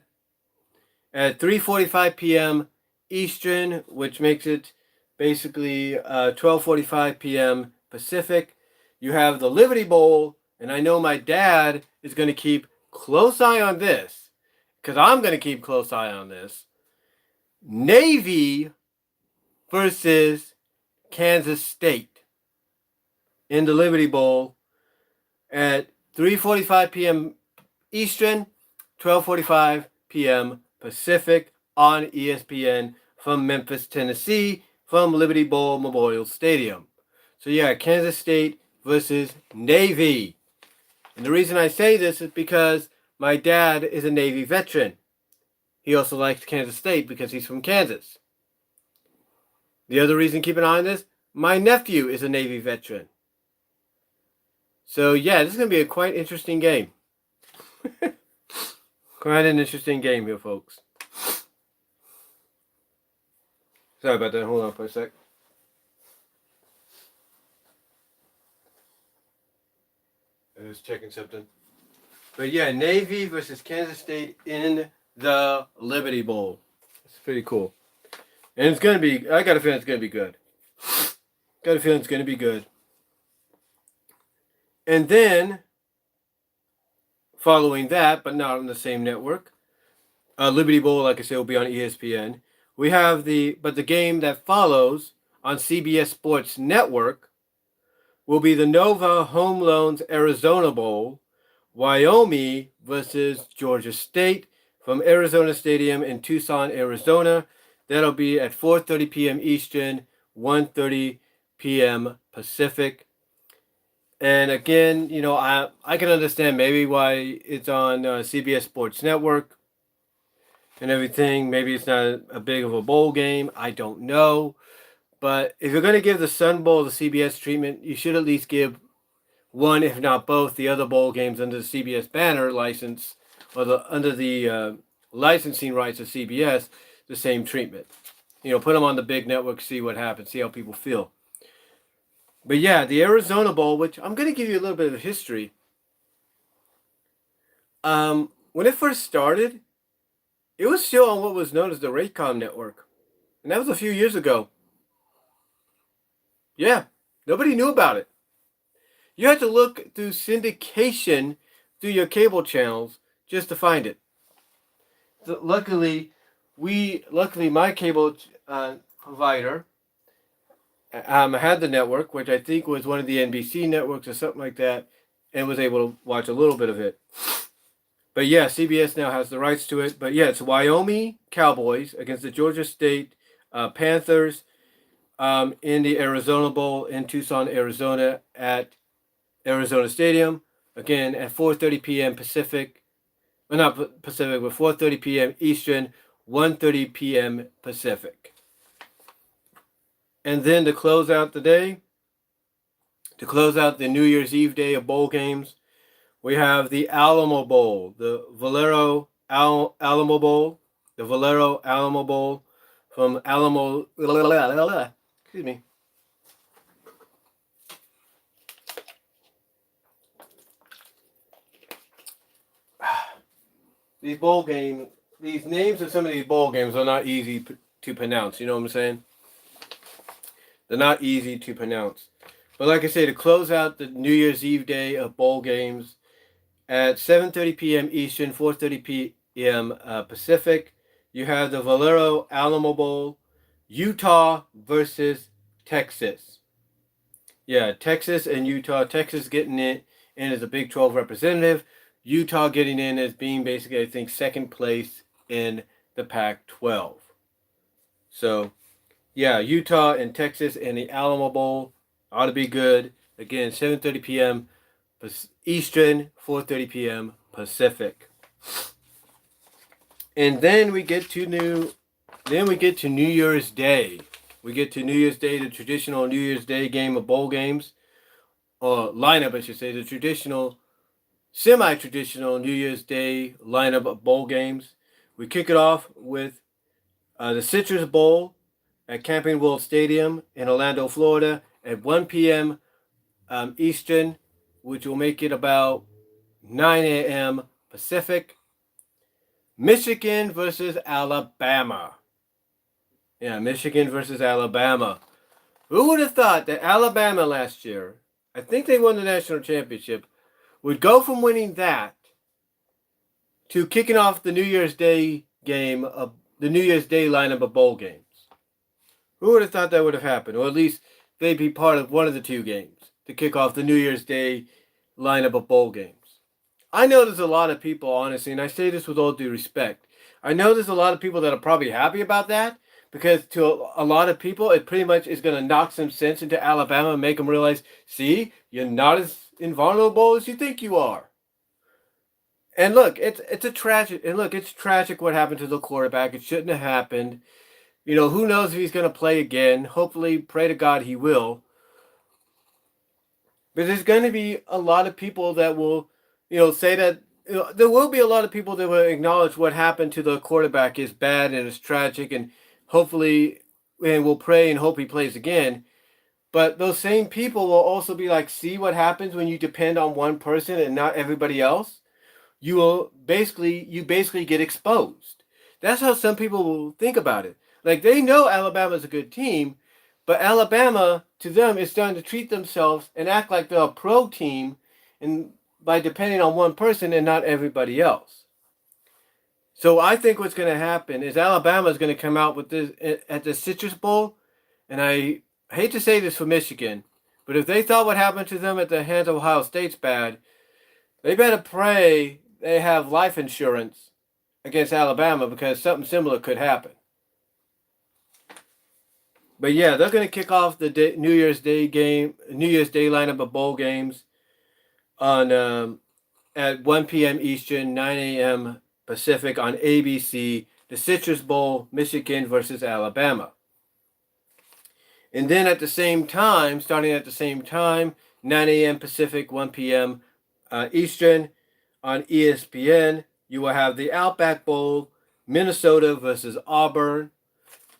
at 3:45 p.m. Eastern, which makes it basically 12:45 p.m. Pacific, you have the Liberty Bowl, and I know my dad is going to keep close eye on this, because I'm going to keep close eye on this. Navy versus Kansas State in the Liberty Bowl at 3:45 p.m. Eastern, 12:45 p.m. Pacific on ESPN from Memphis, Tennessee, from Liberty Bowl Memorial Stadium. So yeah, Kansas State versus Navy. And the reason I say this is because my dad is a Navy veteran. He also likes Kansas State because he's from Kansas. The other reason, keep an eye on this, my nephew is a Navy veteran. So yeah, this is going to be a quite interesting game. Quite an interesting game here, folks. Sorry about that. Hold on for a sec. I was checking something. But yeah, Navy versus Kansas State in the Liberty Bowl. It's pretty cool. And it's going to be, I got a feeling it's going to be good. Got a feeling it's going to be good. And then, following that, but not on the same network, Liberty Bowl, like I said, will be on ESPN. We have the game that follows on CBS Sports Network will be the Nova Home Loans Arizona Bowl, Wyoming versus Georgia State from Arizona Stadium in Tucson, Arizona. That'll be at 4:30 p.m. Eastern, 1:30 p.m. Pacific. And again, I can understand maybe why it's on CBS Sports Network and everything. Maybe it's not a big of a bowl game. I don't know. But if you're going to give the Sun Bowl the CBS treatment, you should at least give one, if not both, the other bowl games under the CBS banner license or under the licensing rights of CBS the same treatment. Put them on the big network, see what happens, see how people feel. But yeah, the Arizona Bowl, which I'm going to give you a little bit of history. When it first started, it was still on what was known as the Raycom network. And that was a few years ago. Yeah, nobody knew about it. You had to look through syndication through your cable channels just to find it. So luckily, my cable provider had the network, which I think was one of the NBC networks or something like that, and was able to watch a little bit of it. But yeah, CBS now has the rights to it. But yeah, it's Wyoming Cowboys against the Georgia State Panthers in the Arizona Bowl in Tucson, Arizona at Arizona Stadium. Again, at 4:30 p.m. Pacific. Well, not Pacific, but 4:30 p.m. Eastern, 1:30 p.m. Pacific. And then to close out the day, to close out the New Year's Eve day of bowl games, we have the Alamo Bowl, the Valero Alamo Bowl, the Valero Alamo Bowl from Alamo. Excuse me. These bowl games, these names of some of these bowl games are not easy to pronounce. You know what I'm saying? They're not easy to pronounce. But like I say, to close out the New Year's Eve day of bowl games at 7:30 p.m. Eastern, 4:30 p.m. Pacific, you have the Valero Alamo Bowl, Utah versus Texas. Yeah, Texas and Utah. Texas getting in as a Big 12 representative. Utah getting in as being basically, I think, second place in the Pac-12. So, yeah, Utah and Texas and the Alamo Bowl ought to be good. Again, 7:30 p.m. Eastern, 4:30 p.m. Pacific. And then we get to New Year's Day. We get to New Year's Day, the traditional New Year's Day game of bowl games, or lineup, I should say, the traditional, semi-traditional New Year's Day lineup of bowl games. We kick it off with the Citrus Bowl at Camping World Stadium in Orlando, Florida, at 1 p.m. Eastern, which will make it about 9 a.m. Pacific. Michigan versus Alabama. Yeah, Michigan versus Alabama. Who would have thought that Alabama last year, I think they won the national championship, would go from winning that to kicking off the New Year's Day game of the New Year's Day lineup of bowl games? Who would have thought that would have happened? Or at least they'd be part of one of the two games to kick off the New Year's Day lineup of bowl games. I know there's a lot of people, honestly, and I say this with all due respect. I know there's a lot of people that are probably happy about that, because to a lot of people, it pretty much is going to knock some sense into Alabama and make them realize, see, you're not as invulnerable as you think you are. And look, it's tragic what happened to the quarterback. It shouldn't have happened. Who knows if he's going to play again. Hopefully, pray to God he will. But there's going to be a lot of people that will, say that, there will be a lot of people that will acknowledge what happened to the quarterback is bad and is tragic, and hopefully, and we'll pray and hope he plays again. But those same people will also be like, see what happens when you depend on one person and not everybody else? You basically get exposed. That's how some people will think about it. Like, they know Alabama's a good team, but Alabama, to them, is starting to treat themselves and act like they're a pro team, and by depending on one person and not everybody else. So I think what's going to happen is Alabama is going to come out with this at the Citrus Bowl, and I hate to say this for Michigan, but if they thought what happened to them at the hands of Ohio State's bad, they better pray they have life insurance against Alabama because something similar could happen. But yeah, they're going to kick off the New Year's Day lineup of bowl games on at 1 p.m. Eastern, 9 a.m. Pacific on ABC. The Citrus Bowl, Michigan versus Alabama. And then at the same time, starting at the same time, 9 a.m. Pacific, 1 p.m. Eastern on ESPN, you will have the Outback Bowl, Minnesota versus Auburn.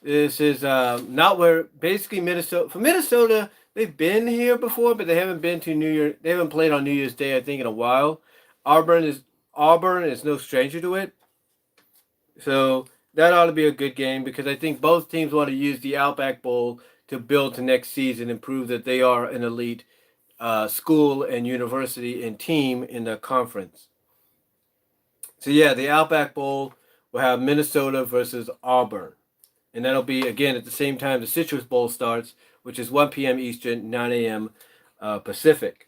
This is not where basically Minnesota. For Minnesota, they've been here before, but they haven't been to New Year. They haven't played on New Year's Day, I think, in a while. Auburn is no stranger to it. So that ought to be a good game because I think both teams want to use the Outback Bowl to build to next season and prove that they are an elite school and university and team in the conference. So yeah, the Outback Bowl will have Minnesota versus Auburn. And that'll be, again, at the same time the Citrus Bowl starts, which is 1 p.m. Eastern, 9 a.m. Pacific.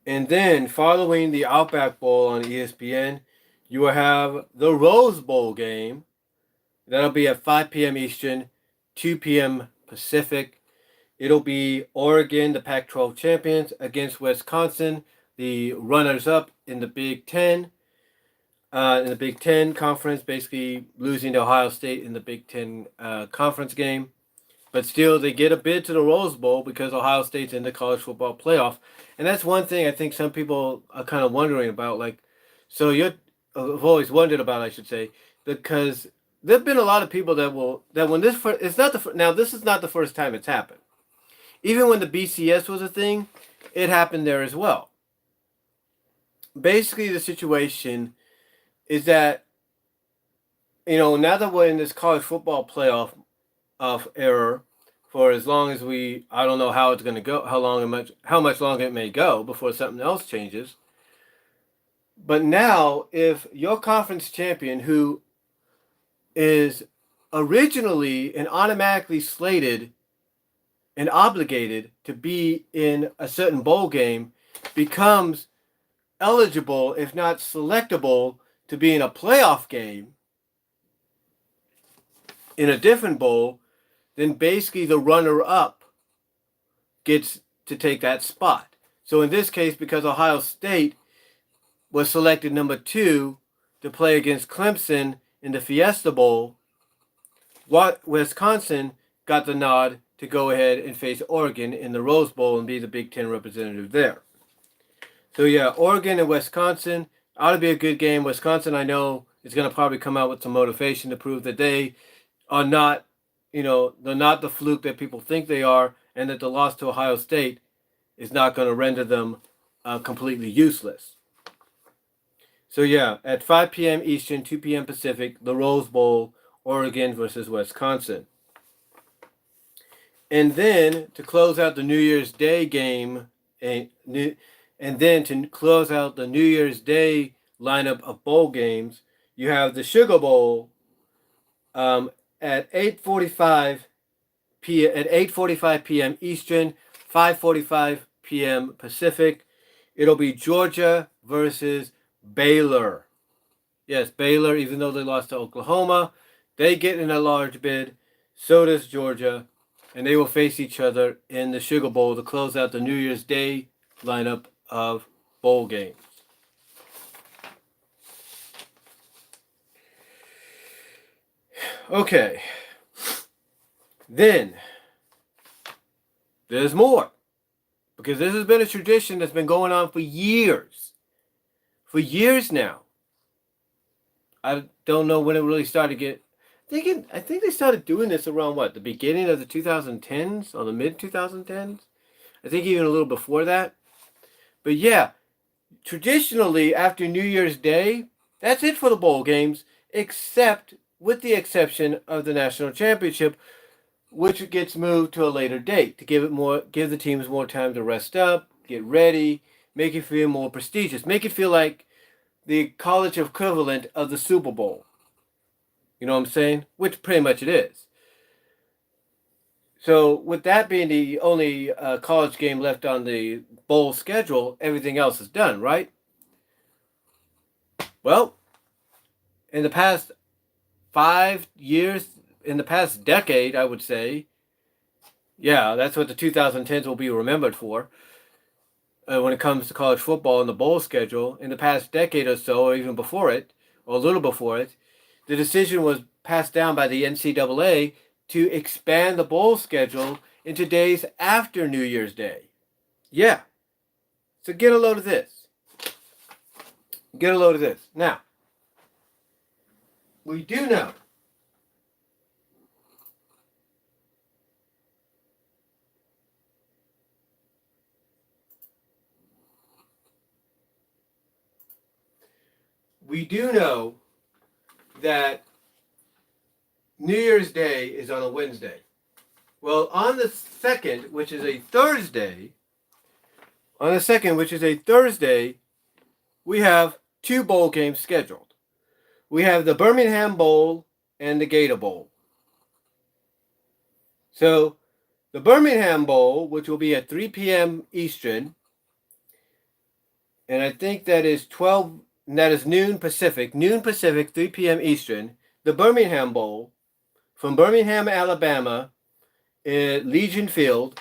And then, following the Outback Bowl on ESPN, you will have the Rose Bowl game. That'll be at 5 p.m. Eastern, 2 p.m. Pacific. It'll be Oregon, the Pac-12 champions, against Wisconsin, the runners-up in the Big Ten. In the Big Ten conference, basically losing to Ohio State in the Big Ten conference game. But still, they get a bid to the Rose Bowl because Ohio State's in the college football playoff. And that's one thing I think some people are kind of wondering about. I've always wondered about, I should say, because there have been a lot of people that when this first, it's not now this is not the first time it's happened. Even when the BCS was a thing, it happened there as well. Basically, the situation is that, now that we're in this college football playoff era for as long as I don't know how it's going to go, how much longer it may go before something else changes. But now, if your conference champion, who is originally and automatically slated and obligated to be in a certain bowl game, becomes eligible, if not selectable, to be in a playoff game in a different bowl, then basically the runner-up gets to take that spot. So in this case, because Ohio State was selected number 2 to play against Clemson in the Fiesta Bowl, Wisconsin got the nod to go ahead and face Oregon in the Rose Bowl and be the Big Ten representative there. So yeah, Oregon and Wisconsin ought to be a good game. Wisconsin, I know, is going to probably come out with some motivation to prove that they are not, they're not the fluke that people think they are, and that the loss to Ohio State is not going to render them completely useless. So yeah, at 5 p.m. Eastern, 2 p.m. Pacific, the Rose Bowl, Oregon versus Wisconsin. And then to close out the New Year's Day game, and then to close out the New Year's Day lineup of bowl games, you have the Sugar Bowl at 8:45 p.m. Eastern, 5:45 p.m. Pacific. It'll be Georgia versus Baylor. Yes, Baylor, even though they lost to Oklahoma, they get in a large bid. So does Georgia. And they will face each other in the Sugar Bowl to close out the New Year's Day lineup of bowl games. Okay. Then, there's more. Because this has been a tradition that's been going on for years. For years now. I don't know when it really started to get... I think they started doing this around the beginning of the 2010s or the mid 2010s. I think even a little before that. But yeah, traditionally after New Year's Day, that's it for the bowl games, with the exception of the national championship, which gets moved to a later date to give the teams more time to rest up, get ready, make it feel more prestigious, make it feel like the college equivalent of the Super Bowl. You know what I'm saying? Which pretty much it is. So with that being the only college game left on the bowl schedule, everything else is done, right? Well, in the past 5 years, in the past decade, I would say, yeah, that's what the 2010s will be remembered for. When it comes to college football and the bowl schedule, in the past decade or so, or even before it, or a little before it, the decision was passed down by the NCAA to expand the bowl schedule into days after New Year's Day. Yeah. So get a load of this. Get a load of this. Now, we do know that New Year's Day is on a Wednesday. Well, on the 2nd, which is a Thursday, we have two bowl games scheduled. We have the Birmingham Bowl and the Gator Bowl. So, the Birmingham Bowl, which will be at 3 p.m. Eastern, and I think that is noon Pacific, 3 p.m. Eastern, the Birmingham Bowl from Birmingham, Alabama, at Legion Field.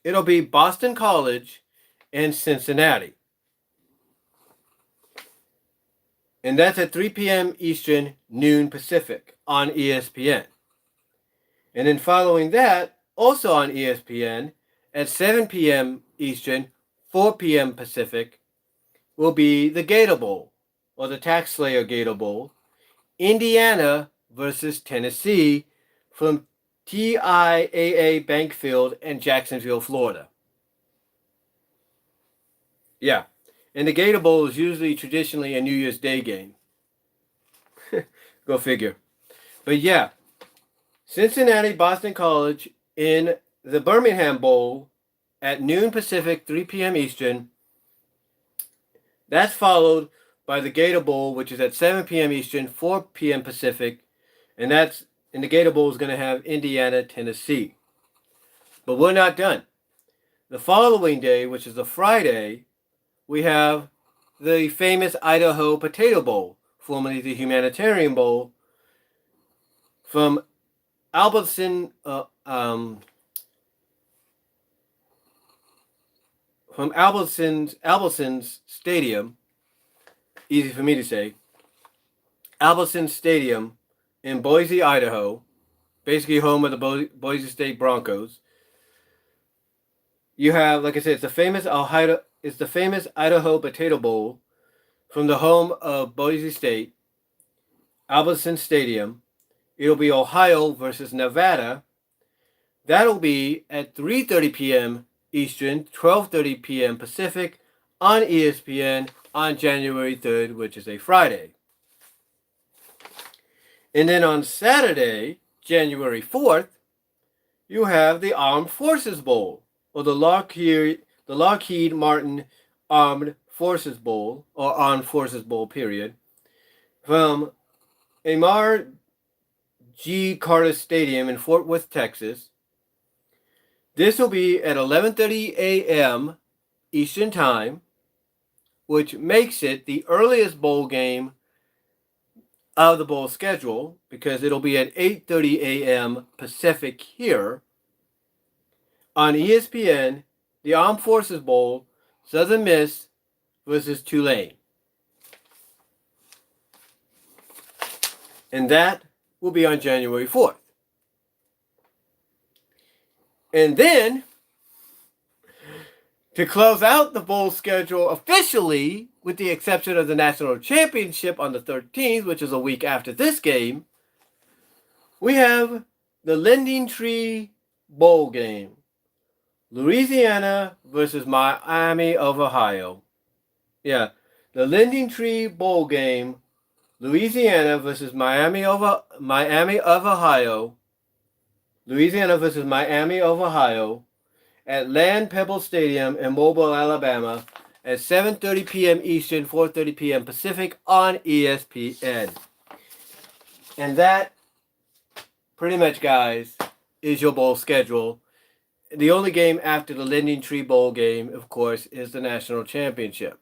It'll be Boston College and Cincinnati. And that's at 3 p.m. Eastern, noon Pacific on ESPN. And then following that, also on ESPN, at 7 p.m. Eastern, 4 p.m. Pacific, will be the Gator Bowl, or the Tax Slayer Gator Bowl, Indiana versus Tennessee from TIAA Bank Field in Jacksonville, Florida. Yeah, and the Gator Bowl is usually traditionally a New Year's Day game. Go figure. But yeah, Cincinnati, Boston College in the Birmingham Bowl at noon Pacific, 3 p.m. Eastern. That's followed by the Gator Bowl, which is at 7 p.m. Eastern, 4 p.m. Pacific, and the Gator Bowl is going to have Indiana, Tennessee. But we're not done. The following day, which is a Friday, we have the famous Idaho Potato Bowl, formerly the Humanitarian Bowl, from Albertson's Stadium, easy for me to say, Albertsons Stadium in Boise, Idaho, basically home of the Boise State Broncos. You have, like I said, it's the famous Idaho Potato Bowl from the home of Boise State, Albertsons Stadium. It'll be Ohio versus Nevada. That'll be at 3:30 p.m. Eastern, 12:30 p.m. Pacific on ESPN on January 3rd, which is a Friday. And then on Saturday, January 4th, you have the Armed Forces Bowl, or the Lockheed Martin Armed Forces Bowl, or Armed Forces Bowl, period, from Amar G. Carter Stadium in Fort Worth, Texas. This will be at 11:30 a.m. Eastern Time, which makes it the earliest bowl game of the bowl schedule, because it'll be at 8:30 a.m. Pacific here. On ESPN, the Armed Forces Bowl, Southern Miss versus Tulane. And that will be on January 4th. And then, to close out the bowl schedule officially, with the exception of the National Championship on the 13th, which is a week after this game, we have the Lending Tree Bowl game. Louisiana versus Miami of Ohio. Yeah, the Lending Tree Bowl game, Louisiana versus Miami of Ohio. Louisiana versus Miami of Ohio at Land Pebble Stadium in Mobile, Alabama at 7:30 p.m. Eastern, 4:30 p.m. Pacific on ESPN. And that, pretty much, guys, is your bowl schedule. The only game after the Lending Tree Bowl game, of course, is the national championship.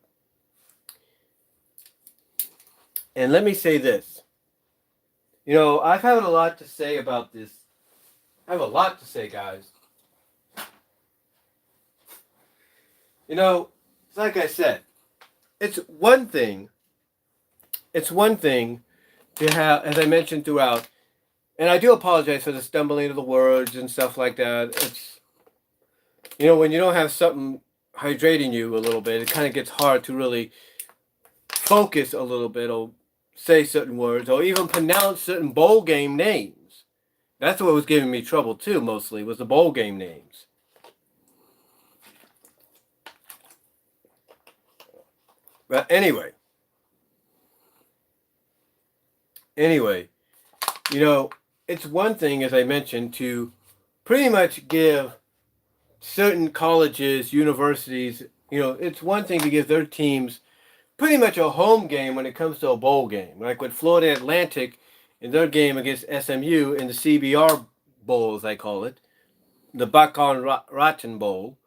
And let me say this. You know, I've had a lot to say about this. I have a lot to say, guys. You know, it's like I said, it's one thing to have, as I mentioned throughout, and I do apologize for the stumbling of the words and stuff like that. It's, you know, when you don't have something hydrating you a little bit, it kind of gets hard to really focus a little bit or say certain words or even pronounce certain bowl game names. That's what was giving me trouble too, mostly, was the bowl game names. But anyway, you know, it's one thing, as I mentioned, to pretty much give certain colleges, universities, you know, it's one thing to give their teams pretty much a home game when it comes to a bowl game. Like with Florida Atlantic in their game against SMU in the CBR Bowl, as I call it, the Bakon Ratten Bowl.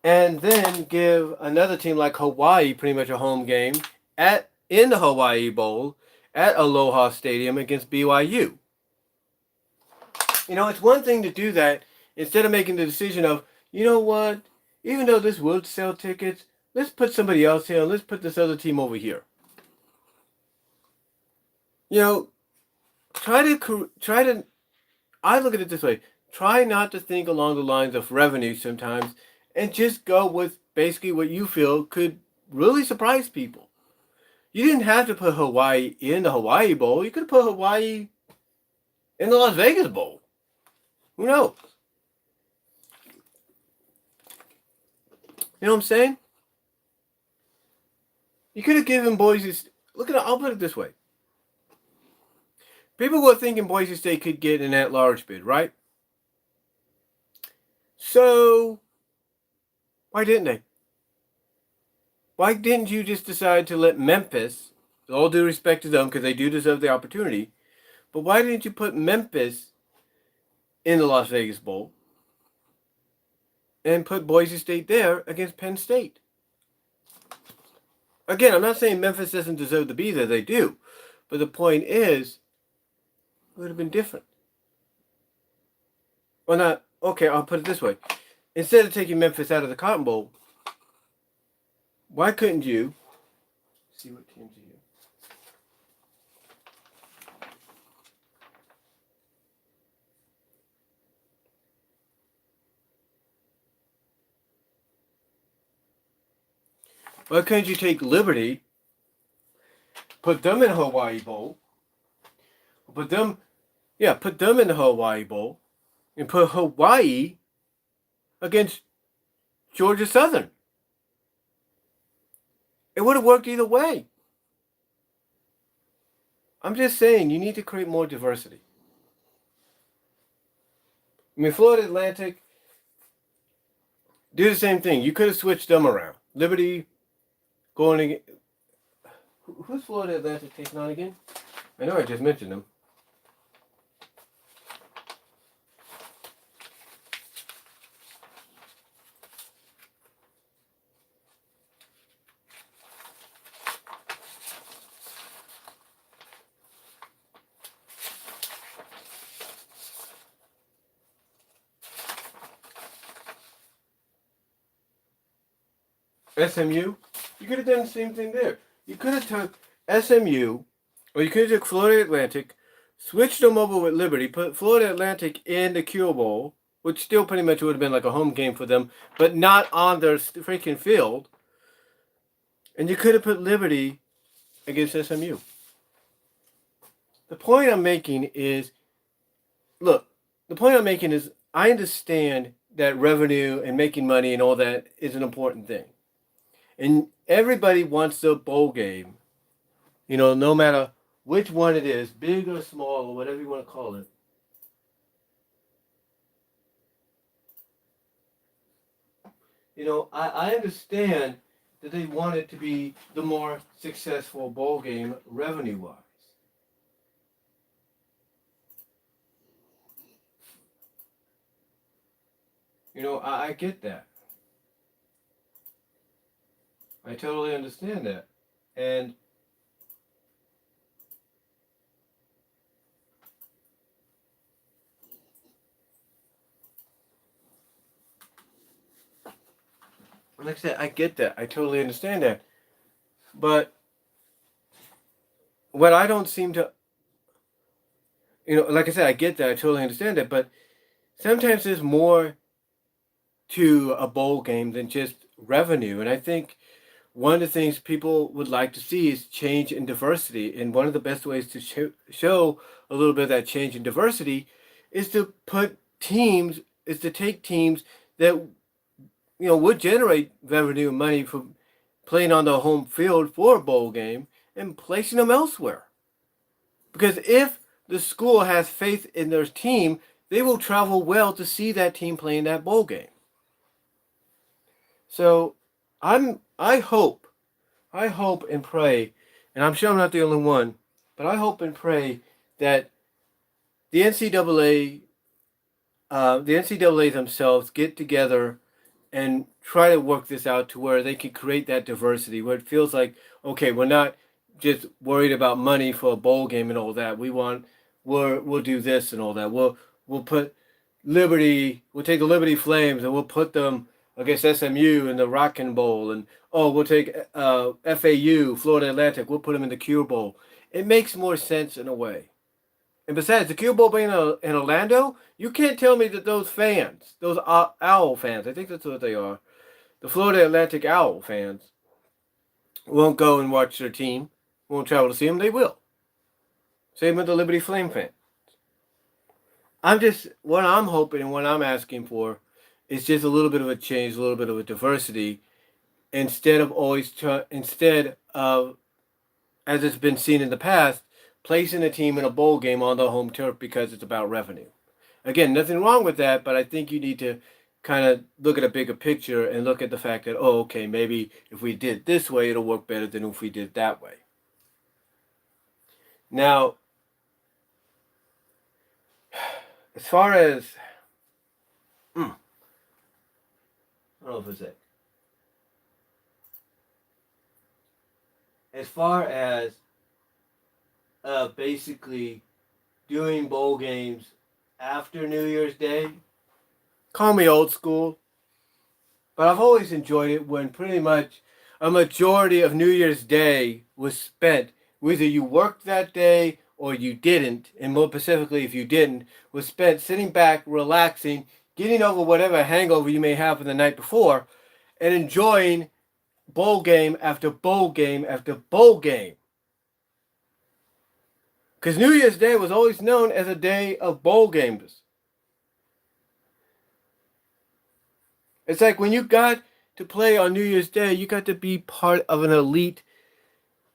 And then give another team like Hawaii pretty much a home game in the Hawaii Bowl at Aloha Stadium against BYU. You know, it's one thing to do that instead of making the decision of, you know what, even though this would sell tickets, let's put somebody else here. Let's put this other team over here. You know, try to. I look at it this way. Try not to think along the lines of revenue sometimes, and just go with basically what you feel could really surprise people. You didn't have to put Hawaii in the Hawaii Bowl. You could have put Hawaii in the Las Vegas Bowl. Who knows? You know what I'm saying? You could have given Boise State. Look at it. I'll put it this way. People were thinking Boise State could get an at-large bid, right? So, why didn't they? Why didn't you just decide to let Memphis, with all due respect to them, because they do deserve the opportunity, but why didn't you put Memphis in the Las Vegas Bowl and put Boise State there against Penn State? Again, I'm not saying Memphis doesn't deserve to be there. They do. But the point is, it would have been different. Well, not, okay, I'll put it this way. Instead of taking Memphis out of the Cotton Bowl, why couldn't you see what teams are here? Why couldn't you take Liberty, put them in Hawaii Bowl, put them in the Hawaii Bowl, and put Hawaii against Georgia Southern? It would have worked either way. I'm just saying, you need to create more diversity. I mean, Florida Atlantic, do the same thing. You could have switched them around. Liberty going again. Who's Florida Atlantic taking on again? I know I just mentioned them. SMU, you could have done the same thing there. You could have took SMU, or you could have took Florida Atlantic, switched them over with Liberty, put Florida Atlantic in the Cure Bowl, which still pretty much would have been like a home game for them, but not on their freaking field. And you could have put Liberty against SMU. The point I'm making is, I understand that revenue and making money and all that is an important thing. And everybody wants the bowl game, you know, no matter which one it is, big or small or whatever you want to call it. I understand that they want it to be the more successful bowl game revenue wise. I get that. I totally understand that. And like I said, I get that. I totally understand that. But what I don't seem to, like I said, I get that. I totally understand that. But sometimes there's more to a bowl game than just revenue. And I think one of the things people would like to see is change in diversity. And one of the best ways to show a little bit of that change in diversity is to take teams that would generate revenue and money from playing on the home field for a bowl game and placing them elsewhere. Because if the school has faith in their team, they will travel well to see that team playing that bowl game. So I hope and pray, and I'm sure I'm not the only one, but I hope and pray that the NCAA, the NCAA themselves get together and try to work this out to where they can create that diversity, where it feels like, okay, we're not just worried about money for a bowl game and all that. We'll do this and all that. We'll put we'll take the Liberty Flames and we'll put them against SMU in the Rockin' Bowl, and we'll take FAU, Florida Atlantic, we'll put them in the Cure Bowl. It makes more sense in a way. And besides, the Cure Bowl being in Orlando, you can't tell me that those fans, those Owl fans, I think that's what they are, the Florida Atlantic Owl fans, won't go and watch their team, won't travel to see them. They will. Same with the Liberty Flame fans. What I'm hoping and what I'm asking for is just a little bit of a change, a little bit of a diversity, instead of, as it's been seen in the past, placing a team in a bowl game on the home turf because it's about revenue. Again, nothing wrong with that, but I think you need to kind of look at a bigger picture and look at the fact that, okay, maybe if we did this way, it'll work better than if we did that way. Now, as far as, I don't know if it's it. As far as basically doing bowl games after New Year's Day, call me old school, but I've always enjoyed it when pretty much a majority of New Year's Day was spent, whether you worked that day or you didn't, and more specifically if you didn't, was spent sitting back, relaxing, getting over whatever hangover you may have from the night before, and enjoying bowl game after bowl game after bowl game. Because New Year's Day was always known as a day of bowl games. It's like when you got to play on New Year's Day, you got to be part of an elite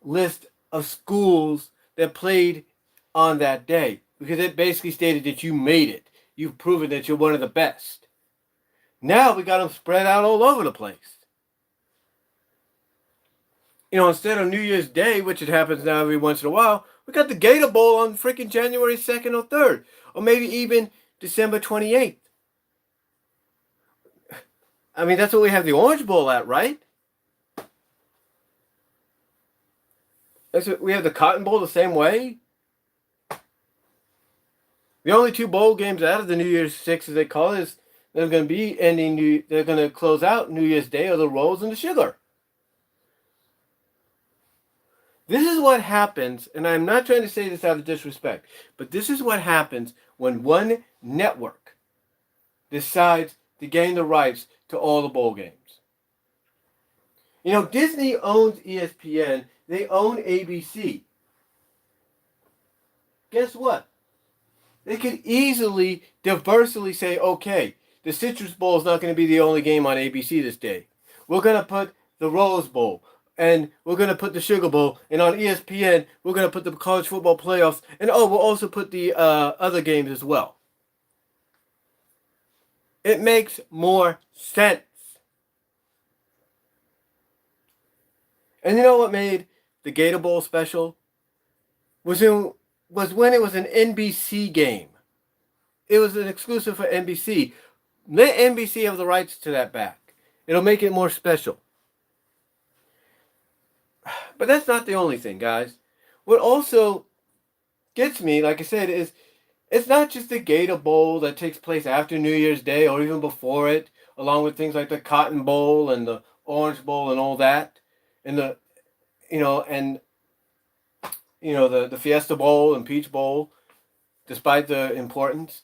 list of schools that played on that day. Because it basically stated that you made it. You've proven that you're one of the best. Now we got them spread out all over the place. Instead of New Year's Day, which it happens now every once in a while, we got the Gator Bowl on freaking January 2nd or 3rd. Or maybe even December 28th. I mean, that's what we have the Orange Bowl at, right? That's what we have the Cotton Bowl the same way. The only two bowl games out of the New Year's Six, as they call it, is they're going to be they're going to close out New Year's Day, are the Rolls and the Sugar. This is what happens, and I'm not trying to say this out of disrespect, but this is what happens when one network decides to gain the rights to all the bowl games. Disney owns ESPN. They own ABC. Guess what? They could easily, diversely say, okay, the Citrus Bowl is not going to be the only game on ABC this day. We're going to put the Rose Bowl, and we're going to put the Sugar Bowl, and on ESPN, we're going to put the college football playoffs, and we'll also put the other games as well. It makes more sense. And you know what made the Gator Bowl special? Was when it was an NBC game. It was an exclusive for NBC. Let NBC have the rights to that back. It'll make it more special. But that's not the only thing, guys. What also gets me, like I said, is it's not just the Gator Bowl that takes place after New Year's Day or even before it, along with things like the Cotton Bowl and the Orange Bowl and all that, and the the Fiesta Bowl and Peach Bowl, despite the importance.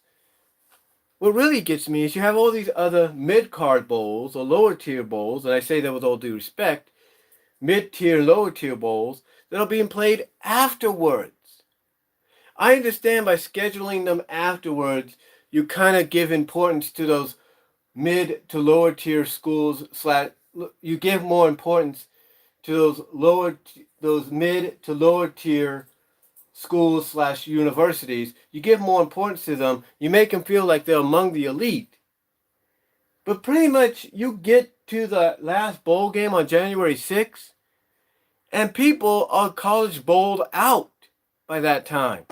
What really gets me is you have all these other mid-card bowls or lower tier bowls, and I say that with all due respect, mid-tier, lower tier bowls that are being played afterwards. I understand by scheduling them afterwards, you kind of give importance to those mid to lower tier schools you give more importance to those mid to lower tier schools / universities. You give more importance to them. You make them feel like they're among the elite. But pretty much you get to the last bowl game on January 6th, and people are college bowled out by that time.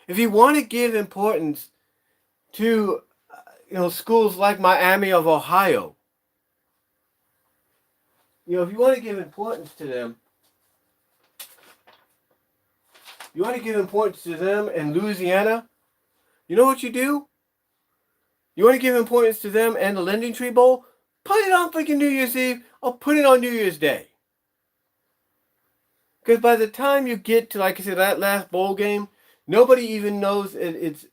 If you want to give importance to schools like Miami of Ohio, if you want to give importance to them, in Louisiana, you know what you do? You want to give importance to them and the Lending Tree Bowl? Put it on freaking New Year's Eve or put it on New Year's Day. Because by the time you get to, like I said, that last bowl game, nobody even knows it's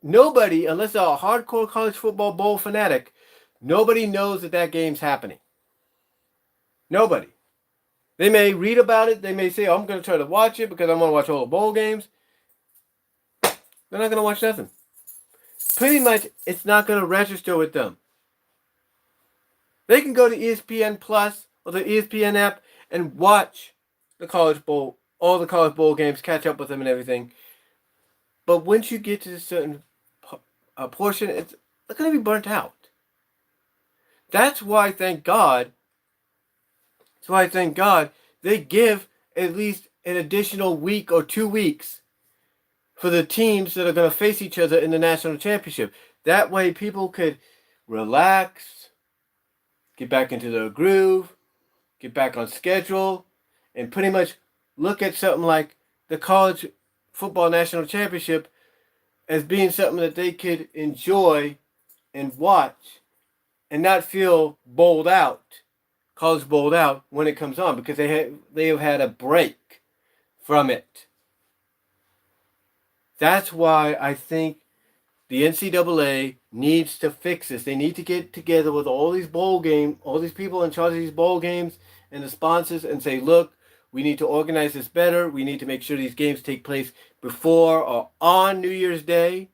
nobody, unless they're a hardcore college football bowl fanatic, nobody knows that game's happening. Nobody. They may read about it. They may say, I'm going to try to watch it because I want to watch all the bowl games. They're not going to watch nothing. Pretty much, it's not going to register with them. They can go to ESPN Plus or the ESPN app and watch the college bowl, all the college bowl games, catch up with them and everything. But once you get to a certain portion, they're going to be burnt out. That's why, thank God, they give at least an additional week or 2 weeks for the teams that are going to face each other in the national championship. That way people could relax, get back into their groove, get back on schedule, and pretty much look at something like the college football national championship as being something that they could enjoy and watch and not feel college bowled out when it comes on, because they have had a break from it. That's why I think the NCAA needs to fix this. They need to get together with all these people in charge of these bowl games and the sponsors and say, look, we need to organize this better. We need to make sure these games take place before or on New Year's Day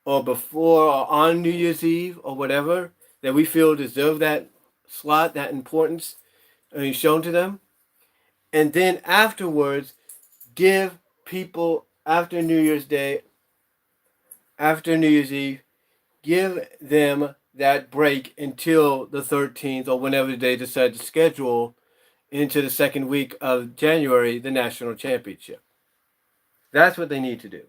or before or on New Year's Eve or whatever that we feel deserve that slot, that importance shown to them. And then afterwards, give people after New Year's Day, after New Year's Eve, give them that break until the 13th or whenever they decide to schedule into the second week of January, the national championship. That's what they need to do.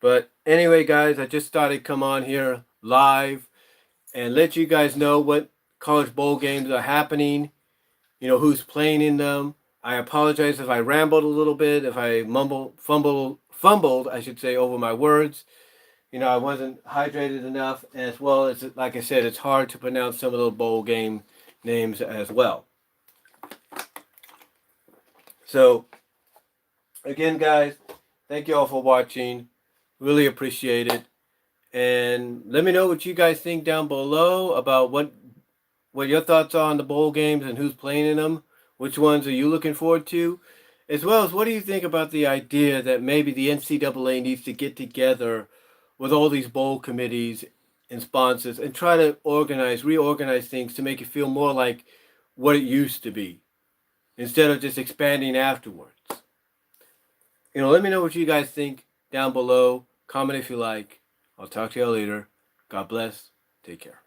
But anyway, guys, I just thought I'd come on here live and let you guys know what college bowl games are happening, who's playing in them. I apologize if I rambled a little bit, if I fumbled, I should say, over my words. I wasn't hydrated enough, as well as, like I said, it's hard to pronounce some of those bowl game names as well. So, again, guys, thank you all for watching. Really appreciate it. And let me know what you guys think down below about what your thoughts are on the bowl games and who's playing in them. Which ones are you looking forward to? As well as, what do you think about the idea that maybe the NCAA needs to get together with all these bowl committees and sponsors and try to reorganize things to make it feel more like what it used to be, instead of just expanding afterwards? Let me know what you guys think down below. Comment if you like. I'll talk to you all later. God bless. Take care.